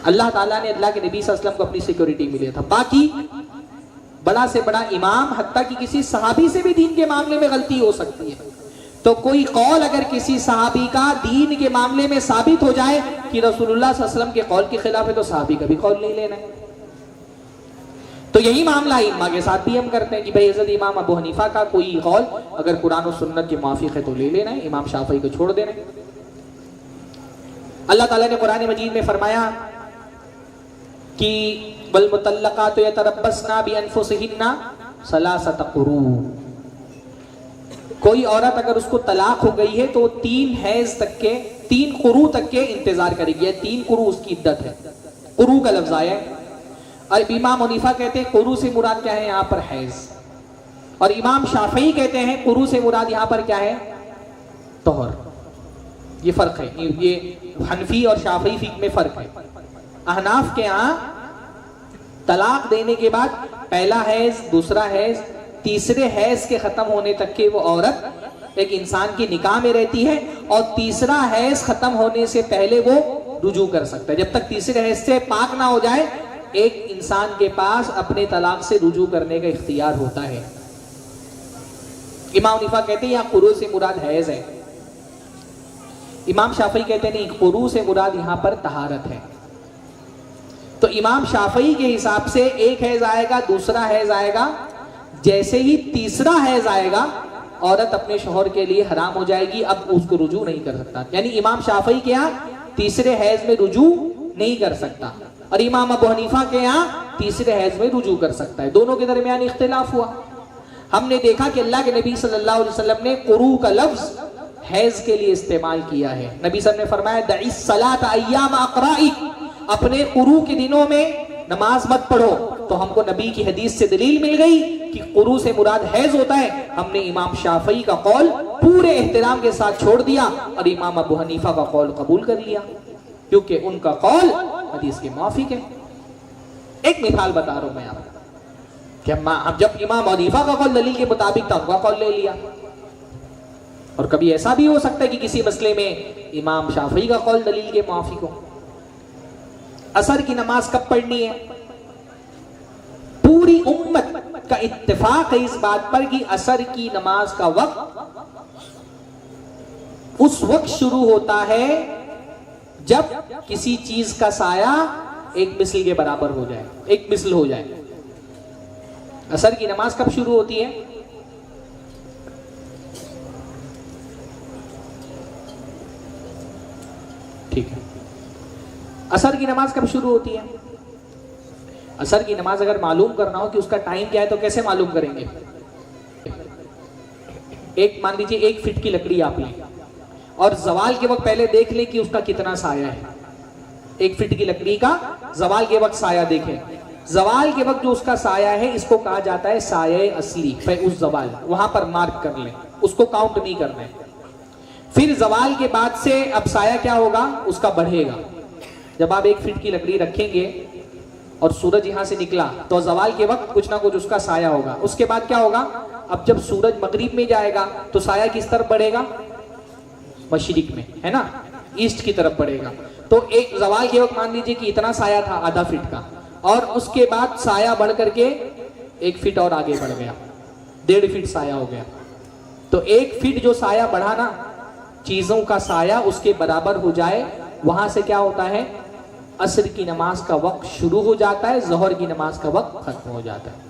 अल्लाह ताला ने अल्लाह के नबी सल्लल्लाहु अलैहि वसल्लम को अपनी सिक्योरिटी मिली था। बाकी बड़ा से बड़ा इमाम, हत्ता कि किसी सहाबी से भी दीन के मामले में गलती हो सकती है। तो कोई कौल अगर किसी सहाबी का दीन के मामले में साबित हो जाए कि रसूलुल्लाह सल्लल्लाहु अलैहि वसल्लम के कौल के खिलाफ है, तो सहाबी का भी कौल नहीं लेना है। तो यही मामला इमाम के साथ भी हम करते हैं कि भाई हज़रत इमाम अबू हनीफा का कोई कौल अगर कुरान और सुन्नत के मुआफिक है तो ले लेना है, इमाम शाफई को छोड़ देना है। अल्लाह ताला ने कुरान मजीद में फरमाया कि वल मुतल्लक़ातु यतरब्बसना बिअनफुसिहिन्ना सलासत क़ुरू, कोई औरत अगर उसको तलाक हो गई है तो 3 हैज तक के, 3 कुरू तक के इंतजार करेगी। 3 कुरू उसकी इद्दत है। कुरू का लफ्ज आया है, और इमाम हनीफा कहते हैं कुरू से मुराद क्या है यहाँ पर? हैज। और इमाम शाफई कहते हैं कुरू से मुराद यहाँ पर क्या है? तोहर। ये फर्क है, ये हनफी और शाफई फिक में फर्क है। अहनाफ के यहाँ तलाक देने के बाद पहला हैज, दूसरा हैज, तीसरे हैज के खत्म होने तक के वो औरत एक इंसान की निकाह में रहती है, और तीसरा हैज खत्म होने से पहले वो रुजू कर सकता है। जब तक तीसरे हैज से पाक ना हो जाए एक इंसान के पास अपने तलाक से रुजू करने का इख्तियार होता है। इमाम हनीफा कहते हैं यहाँ कुरू से मुराद हैज है। इमाम शाफई कहते हैं नहीं, कुरू से मुराद यहाँ पर तहारत है। तो इमाम शाफई के हिसाब से एक हैज आएगा, दूसरा हैज आएगा, जैसे ही तीसरा हैज आएगा औरत अपने शौहर के लिए हराम हो जाएगी, अब उसको रुजू नहीं कर सकता। यानी इमाम शाफई के यहाँ तीसरे हैज में रुजू नहीं कर सकता, और इमाम अबू हनीफा के यहाँ तीसरे हैज में रुजू कर सकता है। दोनों के दरमियान इख्तिलाफ हुआ। हमने देखा कि अल्लाह के नबी सल्लल्लाहु अलैहि वसल्लम ने कुरू का लफ्ज हैज के लिए इस्तेमाल किया है। नबी सल्लल्लाहु अलैहि वसल्लम ने फरमाया दइस सलात अय्याम अक़राइक, अपने कुरू के दिनों में नमाज मत पढ़ो। तो हमको नबी की हदीस से दलील मिल गई कि कुरू से मुराद हैज होता है। हमने इमाम शाफई का कौल पूरे एहतराम के साथ छोड़ दिया और इमाम अबू हनीफा का कौल कबूल कर लिया, क्योंकि उनका कौल हदीस के मुआफिक है। एक मिसाल बता रहा हूं मैं आपको कि हम जब इमाम हनीफा का कौल दलील के मुताबिक था, उनका कौल ले लिया। और कभी ऐसा भी हो सकता है कि किसी मसले में इमाम शाफई का कौल दलील के मुआफिक हो। असर की नमाज कब पढ़नी है? पूरी उम्मत का इत्तेफाक है इस बात पर कि असर की नमाज का वक्त उस वक्त शुरू होता है जब किसी चीज का साया एक मिसल के बराबर हो जाए, एक मिसल हो जाए। असर की नमाज कब शुरू होती है? ठीक है, असर की नमाज कब शुरू होती है? असर की नमाज अगर मालूम करना हो कि उसका टाइम क्या है तो कैसे मालूम करेंगे? एक मान लीजिए 1 फीट की लकड़ी आप लें और जवाल के वक्त पहले देख लें कि उसका कितना साया है। 1 फीट की लकड़ी का जवाल के वक्त साया देखें। जवाल के वक्त जो उसका साया है इसको कहा जाता है साया असली। उस जवाल वहां पर मार्क कर लें, उसको काउंट नहीं करना है। फिर जवाल के बाद से अब साया क्या होगा? उसका बढ़ेगा। जब आप 1 फीट की लकड़ी रखेंगे और सूरज यहां से निकला तो जवाल के वक्त कुछ ना कुछ उसका साया होगा। उसके बाद क्या होगा? अब जब सूरज मगरिब में जाएगा तो साया किस तरफ बढ़ेगा? मशरिक में, है ना, ईस्ट की तरफ बढ़ेगा। तो एक जवाल के वक्त मान लीजिए कि इतना साया था आधा फीट का, और उसके बाद साया बढ़ करके 1 फीट और आगे बढ़ गया, 1.5 फीट साया हो गया। तो 1 फीट जो साया बढ़ा ना, चीजों का साया उसके बराबर हो जाए, वहां से क्या होता है? असर की नमाज का वक्त शुरू हो जाता है, ज़ोहर की नमाज का वक्त खत्म हो जाता है।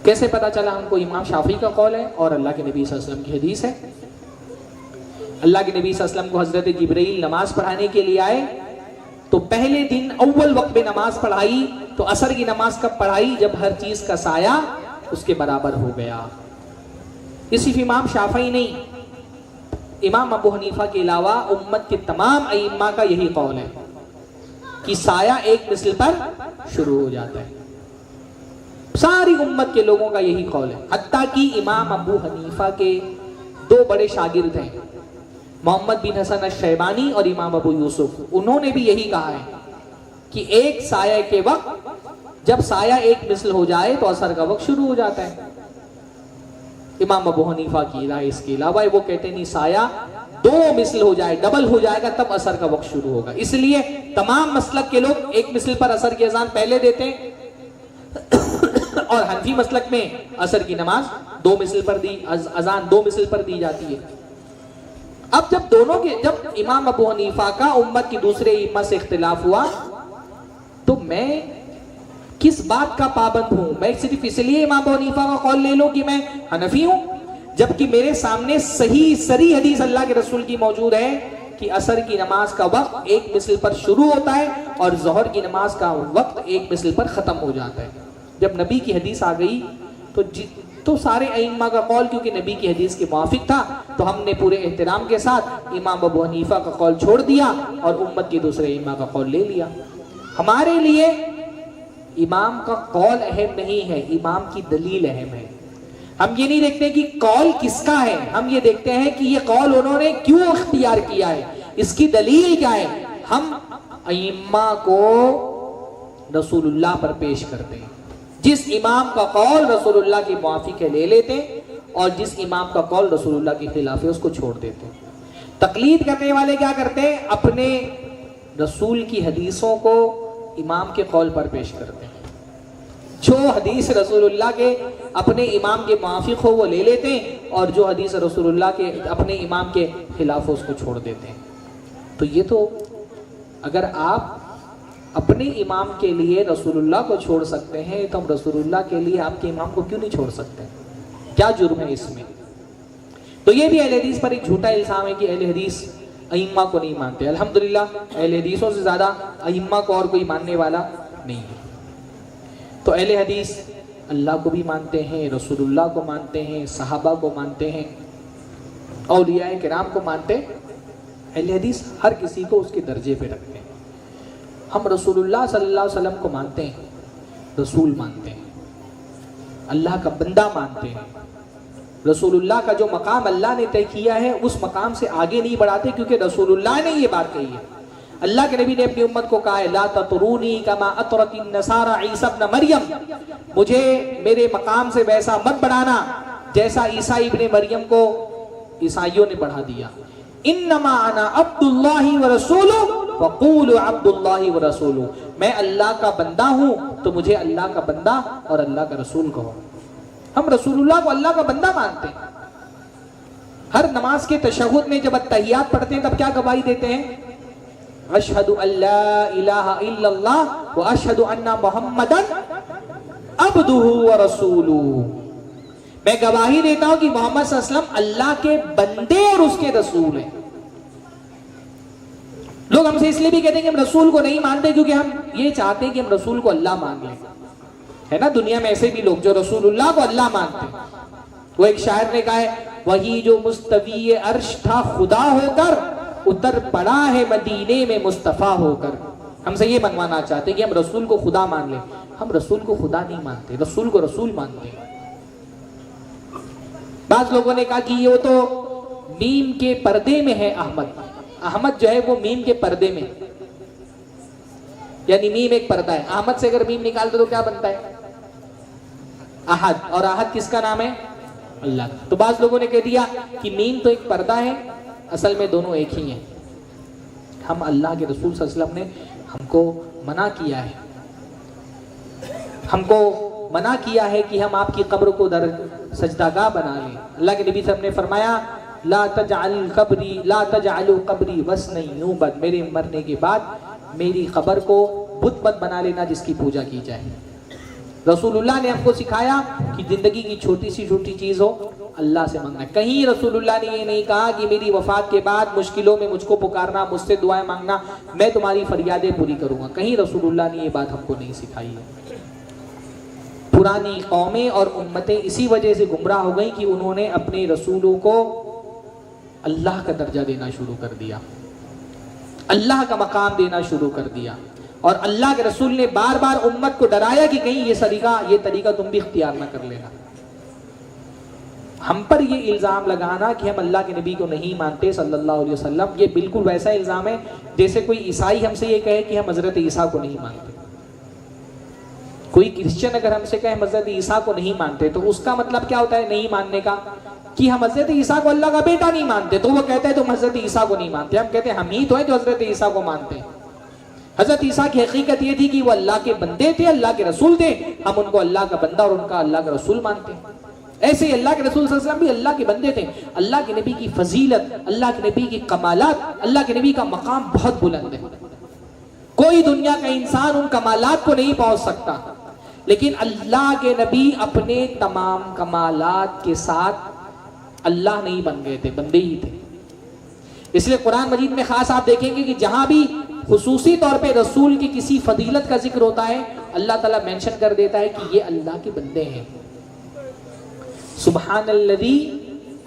कैसे पता चला हमको? इमाम शाफी का कौल है और अल्लाह के नबी सल्लल्लाहु अलैहि वसल्लम की हदीस है। अल्लाह के नबी सल्लल्लाहु अलैहि वसल्लम को हजरत जिब्रील नमाज पढ़ाने के लिए आए, तो पहले दिन अव्वल वक्त में नमाज पढ़ाई, तो असर की नमाज कब पढ़ाई? जब हर चीज का साया उसके बराबर हो गया। ये सिर्फ इमाम शाफी नहीं, इमाम अबू हनीफा के अलावा उम्मत के तमाम अइम्मा का यही कौल है कि साया एक मिसल पर शुरू हो जाता है। सारी उम्मत के लोगों का यही कौल है। हत्ता कि इमाम अबू हनीफा के 2 बड़े शागिर्द हैं, मोहम्मद बिन हसन अश-शैबानी और इमाम अबू यूसुफ, उन्होंने भी यही कहा है कि एक साया के वक्त जब साया एक मिसल हो जाए तो असर का वक्त शुरू हो जाता है। इमाम अबू हनीफा की राय इसके अलावा वो कहते नहीं, साया 2 मिसल हो जाए, डबल हो जाएगा, तब असर का वक्त शुरू होगा। इसलिए तमाम मसलक के लोग 1 मिसल पर असर की अजान पहले देते हैं और हनफी मसलक में असर की नमाज 2 मिसल पर दी, अजान 2 मिसल पर दी जाती है। अब जब इमाम अबू हनीफा का उम्मत की दूसरे इमाम से इख्तिलाफ हुआ, तो मैं किस बात का पाबंद हूं? मैं सिर्फ इसलिए इमाम अबू हनीफा का कौल ले लूं कि मैं हनफी हूं, जबकि मेरे सामने सही सरी हदीस अल्लाह के रसूल की मौजूद है कि असर की नमाज का वक्त 1 मिसल पर शुरू होता है और ज़ोहर की नमाज का वक्त 1 मिसल पर खत्म हो जाता है। जब नबी की हदीस आ गई तो सारे अइम्मा का कौल क्योंकि नबी की हदीस के मुआफिक था, तो हमने पूरे एहतराम के साथ इमाम अबू हनीफा का कौल छोड़ दिया और उम्मत के दूसरे अइम्मा का कौल ले लिया। हमारे लिए इमाम का कौल अहम नहीं है, इमाम की दलील अहम है। हम ये नहीं देखते कि कौल किसका है, हम ये देखते हैं कि ये कौल उन्होंने क्यों इख्तियार किया है, इसकी दलील क्या है। हम अइम्मा को रसूलुल्लाह पर पेश करते हैं। जिस इमाम का कौल रसूलुल्लाह के मुआफिक है ले लेते हैं, और जिस इमाम का कौल रसूलुल्लाह के खिलाफ है उसको छोड़ देते हैं। तकलीद करने वाले क्या करते हैं? अपने रसूल की हदीसों को इमाम के कौल पर पेश करते हैं। जो हदीस रसूलुल्लाह के अपने इमाम के मुआफिक हो वो ले लेते हैं, और जो हदीस रसूलुल्लाह के अपने इमाम के खिलाफ हो उसको छोड़ देते हैं। तो ये तो अगर आप अपने इमाम के लिए रसूलुल्लाह को छोड़ सकते हैं, तो हम रसूलुल्लाह के लिए आपके इमाम को क्यों नहीं छोड़ सकते? क्या जुर्म है इसमें? तो ये भी अहले हदीस पर एक झूठा इल्जाम है कि अहले हदीस अइम्मा को नहीं मानते। अल्हम्दुलिल्लाह अहले हदीसों से ज्यादा अइम्मा को और कोई मानने वाला नहीं है। तो अहले हदीस अल्लाह को भी मानते हैं, रसूलुल्लाह को मानते हैं, सहाबा को मानते हैं, औलिया किराम को मानते हैं। अहले हदीस हर किसी को उसके दर्जे पे रखते हैं। हम रसूलुल्लाह सल्लल्लाहु अलैहि वसल्लम को मानते हैं, रसूल मानते हैं, अल्लाह का बंदा मानते हैं। रसूलुल्लाह का जो मकाम अल्लाह ने तय किया है उस मकाम से आगे नहीं बढ़ाते, क्योंकि रसूलुल्लाह ने ये बात कही है। अल्लाह के नबी ने अपनी उम्मत को कहा है, ला ततरूनी कमा अतरतिन नसारा ईसा इब्न मरियम, मुझे मेरे मकाम से वैसा मत बढ़ाना जैसा ईसा इब्ने मरियम को ईसाइयों ने बढ़ा दिया। इन्नमा अना अब्दुल्लाहि व रसूलुहु वक़ूलु अब्दुल्लाहि व रसूलुहु, मैं अल्लाह का बंदा हूँ तो मुझे अल्लाह का बंदा और अल्लाह का रसूल कहो। हम रसूलुल्लाह को अल्लाह का बंदा मानते हैं। हर नमाज के तशहुद में जब अत्तहियात पढ़ते हैं तब क्या गवाही देते हैं? अशहदु अल्ला इलाहा इल्लल्लाह व अशहदु अन्ना मुहम्मदन अब्दुहु व रसूलुहु, मैं गवाही देता हूं कि मोहम्मद सल्लल्लाहु अलैहि वसल्लम अल्लाह के बंदे और उसके रसूल हैं। लोग हमसे इसलिए भी कहते हैं कि हम रसूल को नहीं मानते क्योंकि हम ये चाहते हैं कि हम रसूल को अल्लाह मान लें, है ना। दुनिया में ऐसे भी लोग जो रसूलुल्लाह को अल्लाह मानते हैं। वो एक शायर ने कहा है, वही जो मुस्तवी अर्श था खुदा होकर उतर पड़ा है मदीने में मुस्तफा होकर। हमसे ये मनवाना चाहते हैं कि हम रसूल को खुदा मान लें। हम रसूल को खुदा नहीं मानते, रसूल को रसूल मानते हैं। बाज लोगों ने कहा कि ये वो तो मीम के पर्दे में है अहमद। अहमद जो है वो मीम के पर्दे में, यानी मीम एक पर्दा है। अहमद से अगर मीम निकाल दो तो क्या बनता है? अहद, और अहद किसका नाम है? अल्लाह। तो बाज लोगों ने कह दिया कि मीम तो एक पर्दा है, असल में दोनों एक ही हैं। हम अल्लाह के रसूल सल्लल्लाहु अलैहि वसल्लम ने हमको मना किया है, हमको मना किया है कि हम आपकी कब्र को दर सजदागाह बना लें। अल्लाह के नबी साहब ने फरमाया ला तजअलू कब्री वस्नन युबद, मेरे मरने के बाद मेरी कब्र को बुत मत बना लेना जिसकी पूजा की जाए। रसूलुल्लाह ने हमको सिखाया कि जिंदगी की छोटी सी छोटी चीज हो अल्लाह से मांगना। कहीं रसूलुल्लाह ने ये नहीं कहा कि मेरी वफात के बाद मुश्किलों में मुझको पुकारना, मुझसे दुआएं मांगना, मैं तुम्हारी फरियादें पूरी करूंगा। कहीं रसूलुल्लाह ने ये बात हमको नहीं सिखाई है। पुरानी कौमें और उम्मतें इसी वजह से गुमराह हो गई कि उन्होंने अपने रसूलों को अल्लाह का दर्जा देना शुरू कर दिया, अल्लाह का मकाम देना शुरू कर दिया। और अल्लाह के रसूल ने बार बार उम्मत को डराया कि कहीं ये तरीका तुम भी इख्तियार ना कर लेना। हम पर ये इल्जाम लगाना कि हम अल्लाह के नबी को नहीं मानते सल्लल्लाहु अलैहि वसल्लम, ये बिल्कुल वैसा इल्जाम है जैसे कोई ईसाई हमसे ये कहे कि हम हजरत ईसा को नहीं मानते। कोई क्रिश्चियन अगर हमसे कहे हजरत ईसा को नहीं मानते, तो उसका मतलब क्या होता है नहीं मानने का? कि हम हजरत ईसा को अल्लाह का बेटा नहीं मानते, तो वो कहते हैं तुम हजरत ईसा को नहीं मानते। हम कहते हैं हम ही तो हैं जो हजरत ईसा को मानते हैं। हजरत ईसा की हकीकत ये थी कि वो अल्लाह के बंदे थे, अल्लाह के रसूल थे, हम उनको अल्लाह का बंदा और उनका अल्लाह का रसूल मानते हैं। ऐसे ही अल्लाह के रसूल सल्लल्लाहु अलैहि वसल्लम भी अल्लाह के बंदे थे। अल्लाह के नबी की फजीलत, अल्लाह के नबी की कमालात, अल्लाह के नबी का मकाम बहुत बुलंद है। कोई दुनिया का इंसान उन कमालात को नहीं पहुंच सकता, लेकिन अल्लाह के नबी अपने तमाम कमालात के साथ अल्लाह नहीं बन गए थे, बंदे ही थे। इसलिए कुरान मजीद में खास आप देखेंगे कि जहां भी खुसूसी तौर पे रसूल की किसी फजीलत का जिक्र होता है, अल्लाह ताला मेंशन कर देता है कि ये अल्लाह के बंदे हैं। सुब्हानल्लज़ी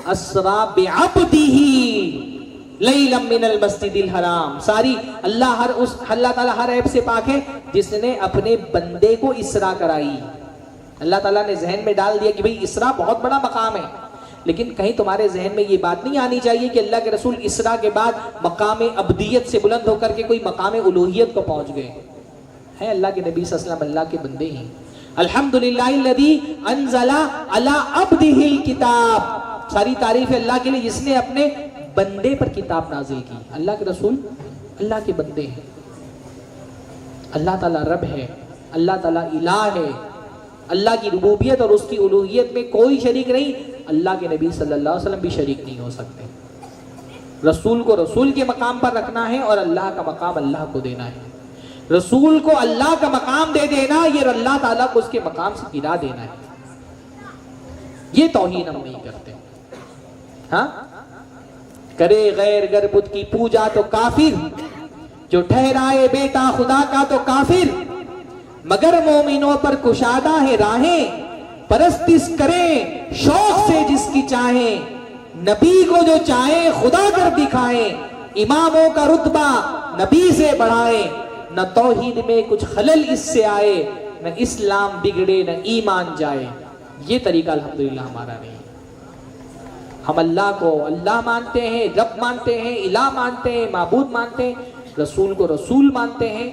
अस्रा बिअब्दिही लैलम मिनल मस्जिदिल हराम। सारी अल्लाह ताला हर ऐब से पाक है जिसने अपने बंदे को इसरा कराई। अल्लाह ताला ने जहन में डाल दिया कि भाई इसरा बहुत बड़ा मकाम है, लेकिन कहीं तुम्हारे जहन में ये बात नहीं आनी चाहिए कि अल्लाह के रसूल इसरा के बाद मकाम अब्दियत से बुलंद होकर के कोई मकाम उलूहियत को पहुंच गए हैं। अल्लाह के नबी सल्लल्लाहु अलैहि वसल्लम अल्लाह के बंदे हैं। अल्हम्दुलिल्लाहिल्लज़ी अंज़ला अला अब्दिहिल किताब। सारी तारीफ है अल्लाह के लिए जिसने अपने बंदे पर किताब नाजिल की। अल्लाह के रसूल अल्लाह के बंदे हैं। अल्लाह ताला रब है, अल्लाह ताला इलाह है। अल्लाह की रुबूबियत और उसकी उलूहियत में कोई शरीक नहीं। अल्लाह के नबी सल्लल्लाहु अलैहि वसल्लम भी शरीक नहीं हो सकते। रसूल को रसूल के मकाम पर रखना है और अल्लाह का मकाम अल्लाह को देना है। रसूल को अल्लाह का मकाम दे देना, ये अल्लाह ताला को उसके मकाम से गिरा देना है। ये तौहीन हम नहीं करते। हाँ, करे गैर गर बुत की पूजा तो काफिर, जो ठहराए बेटा खुदा का तो काफिर। मगर मोमिनों पर कुशादा है राहें, परस्तिश करें शौक से जिसकी चाहे। नबी को जो चाहे खुदा कर दिखाए, इमामों का रुतबा नबी से बढ़ाए। न तौहीद में कुछ खलल इससे आए, न इस्लाम बिगड़े न ईमान जाए। ये तरीका अल्हम्दुलिल्लाह हमारा नहीं। हम अल्लाह को अल्लाह मानते हैं, रब मानते हैं, इलाह मानते हैं, माबूद मानते हैं, रसूल को रसूल मानते हैं,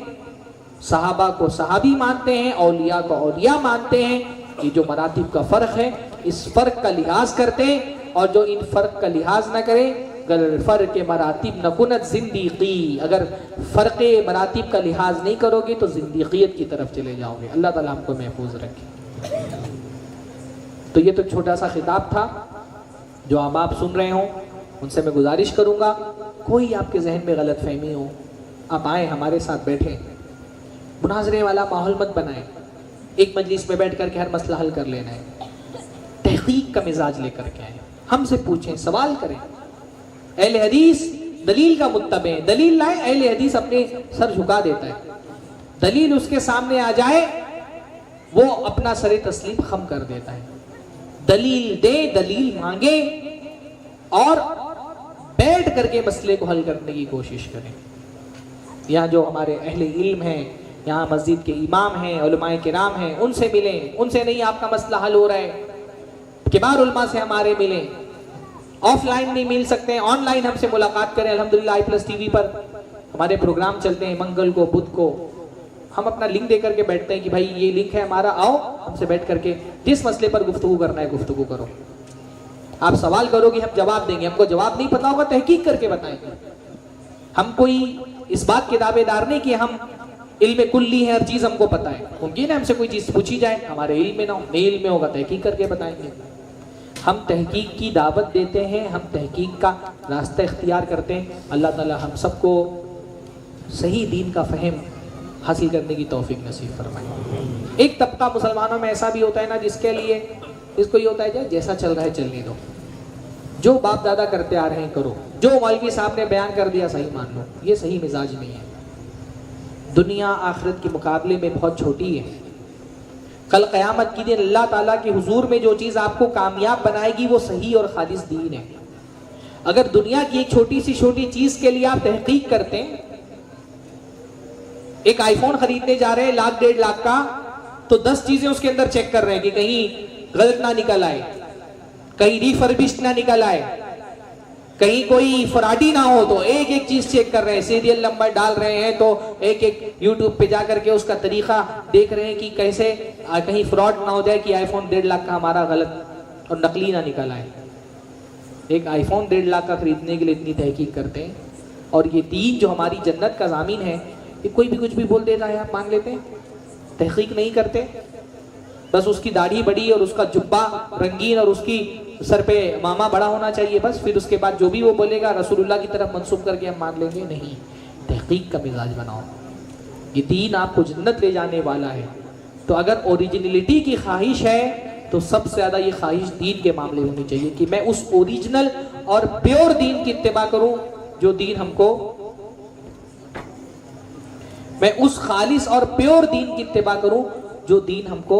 सहाबा को सहाबी मानते हैं, औलिया को औलिया मानते हैं। ये जो मरातिब का फ़र्क है, इस फ़र्क का लिहाज करते हैं। और जो इन फ़र्क का लिहाज न करे, अगर फ़र्क के मरातिब नकुनत ज़िंदगी, अगर फ़र्क मरातिब का लिहाज नहीं करोगे तो ज़िंदगियत की तरफ चले जाओगे। अल्लाह ताला हमको महफूज रखे। तो ये तो छोटा सा खिताब था। जो अब आप सुन रहे हो उनसे मैं गुजारिश करूँगा, कोई आपके जहन में गलत फहमी हो, आप आए हमारे साथ बैठे, मुनाजरे वाला माहौल मत बनाए। एक मजलिस में बैठ करके हर मसला हल कर लेना है। तहकीक का मिजाज लेकर के आए, हमसे पूछें, सवाल करें। अहले हदीस दलील का मुत्तबे, दलील लाए, अहले हदीस अपने सर झुका देता है। दलील उसके सामने आ जाए, वो अपना सर तस्लीम खम कर देता है। दलील दे, दलील मांगे और बैठ करके मसले को हल करने की कोशिश करें। यहाँ जो हमारे अहले इल्म हैं, यहाँ मस्जिद के इमाम हैं, उलमाए किराम हैं, उनसे मिलें। उनसे नहीं आपका मसला हल हो रहा है, किबार उलमा से हमारे मिलें। ऑफलाइन नहीं मिल सकते हैं, ऑनलाइन हमसे मुलाकात करें। अल्हम्दुलिल्लाह i+ TV पर हमारे प्रोग्राम चलते हैं, मंगल को, बुध को, हम अपना लिंक दे करके बैठते हैं कि भाई ये लिंक है हमारा, आओ हमसे बैठ करके जिस मसले पर गुफ्तगू करना है गुफ्तगू करो। आप सवाल करोगे हम जवाब देंगे, हमको जवाब नहीं पता होगा तहकीक करके बताएंगे। हम कोई इस बात के दावेदार नहीं कि हम इल्म कुल्ली है, हर चीज हमको पता है। मुमकिन है हमसे कोई चीज पूछी जाए हमारे इल्म में ना हो, नहीं इल्म में होगा तहकीक करके बताएंगे। हम तहकीक की दावत देते हैं, हम तहकीक का रास्ता इख्तियार करते हैं। अल्लाह ताला हम सबको सही दीन का फहम हासिल करने की तौफीक नसीब फरमाए। एक तबका मुसलमानों में ऐसा भी होता है ना जिसके लिए इसको ये होता है जैसा चल रहा है चलने दो, जो बाप दादा करते आ रहे हैं करो, जो मौलवी साहब ने बयान कर दिया सही मान लो। ये सही मिजाज नहीं है। दुनिया आखिरत के मुकाबले में बहुत छोटी है। कल क़यामत की दिन अल्लाह ताला के हुजूर में जो चीज़ आपको कामयाब बनाएगी वो सही और खालिस दीन है। अगर दुनिया की एक छोटी सी चीज़ के लिए आप तहकीक करते हैं, एक आईफोन खरीदने जा रहे हैं 1 लाख 1.5 लाख का, तो 10 चीजें उसके अंदर चेक कर रहे हैं कि कहीं गलत ना निकल आए, कहीं रिफर्बिश्ड ना निकल आए, कहीं कोई फ्रॉडी ना हो, तो एक एक चीज चेक कर रहे हैं। सीरियल नंबर डाल रहे हैं तो एक एक यूट्यूब पे जा करके उसका तरीका देख रहे हैं कि कैसे कहीं फ्रॉड ना हो जाए कि आईफोन 1.5 लाख का हमारा गलत और नकली ना निकल आए। एक आईफोन 1.5 लाख का खरीदने के लिए इतनी तहकीक करते हैं, और ये दीन जो हमारी जन्नत का ज़ामीन है, ये कोई भी कुछ भी बोल देता है आप मान लेते हैं, तहकीक नहीं करते। बस उसकी दाढ़ी बड़ी और उसका जुब्बा रंगीन और उसकी सर पे मामा बड़ा होना चाहिए, बस फिर उसके बाद जो भी वो बोलेगा रसूलुल्लाह की तरफ मंसूब करके हम मान लेंगे। नहीं, तहकीक का मिजाज बनाओ। ये दीन आपको जन्नत ले जाने वाला है। तो अगर ओरिजिनलिटी की ख्वाहिश है तो सबसे ज़्यादा ये ख्वाहिश दीन के मामले में होनी चाहिए कि मैं उस ओरिजिनल और प्योर दीन की इत्तिबा करूं जो दीन हमको, मैं उस खालिस और प्योर दीन की इत्तिबा करूं जो दीन हमको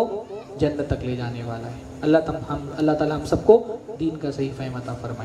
जन्नत तक ले जाने वाला है। अल्लाह ताला हम सबको दीन का सही फहम अता फरमाए।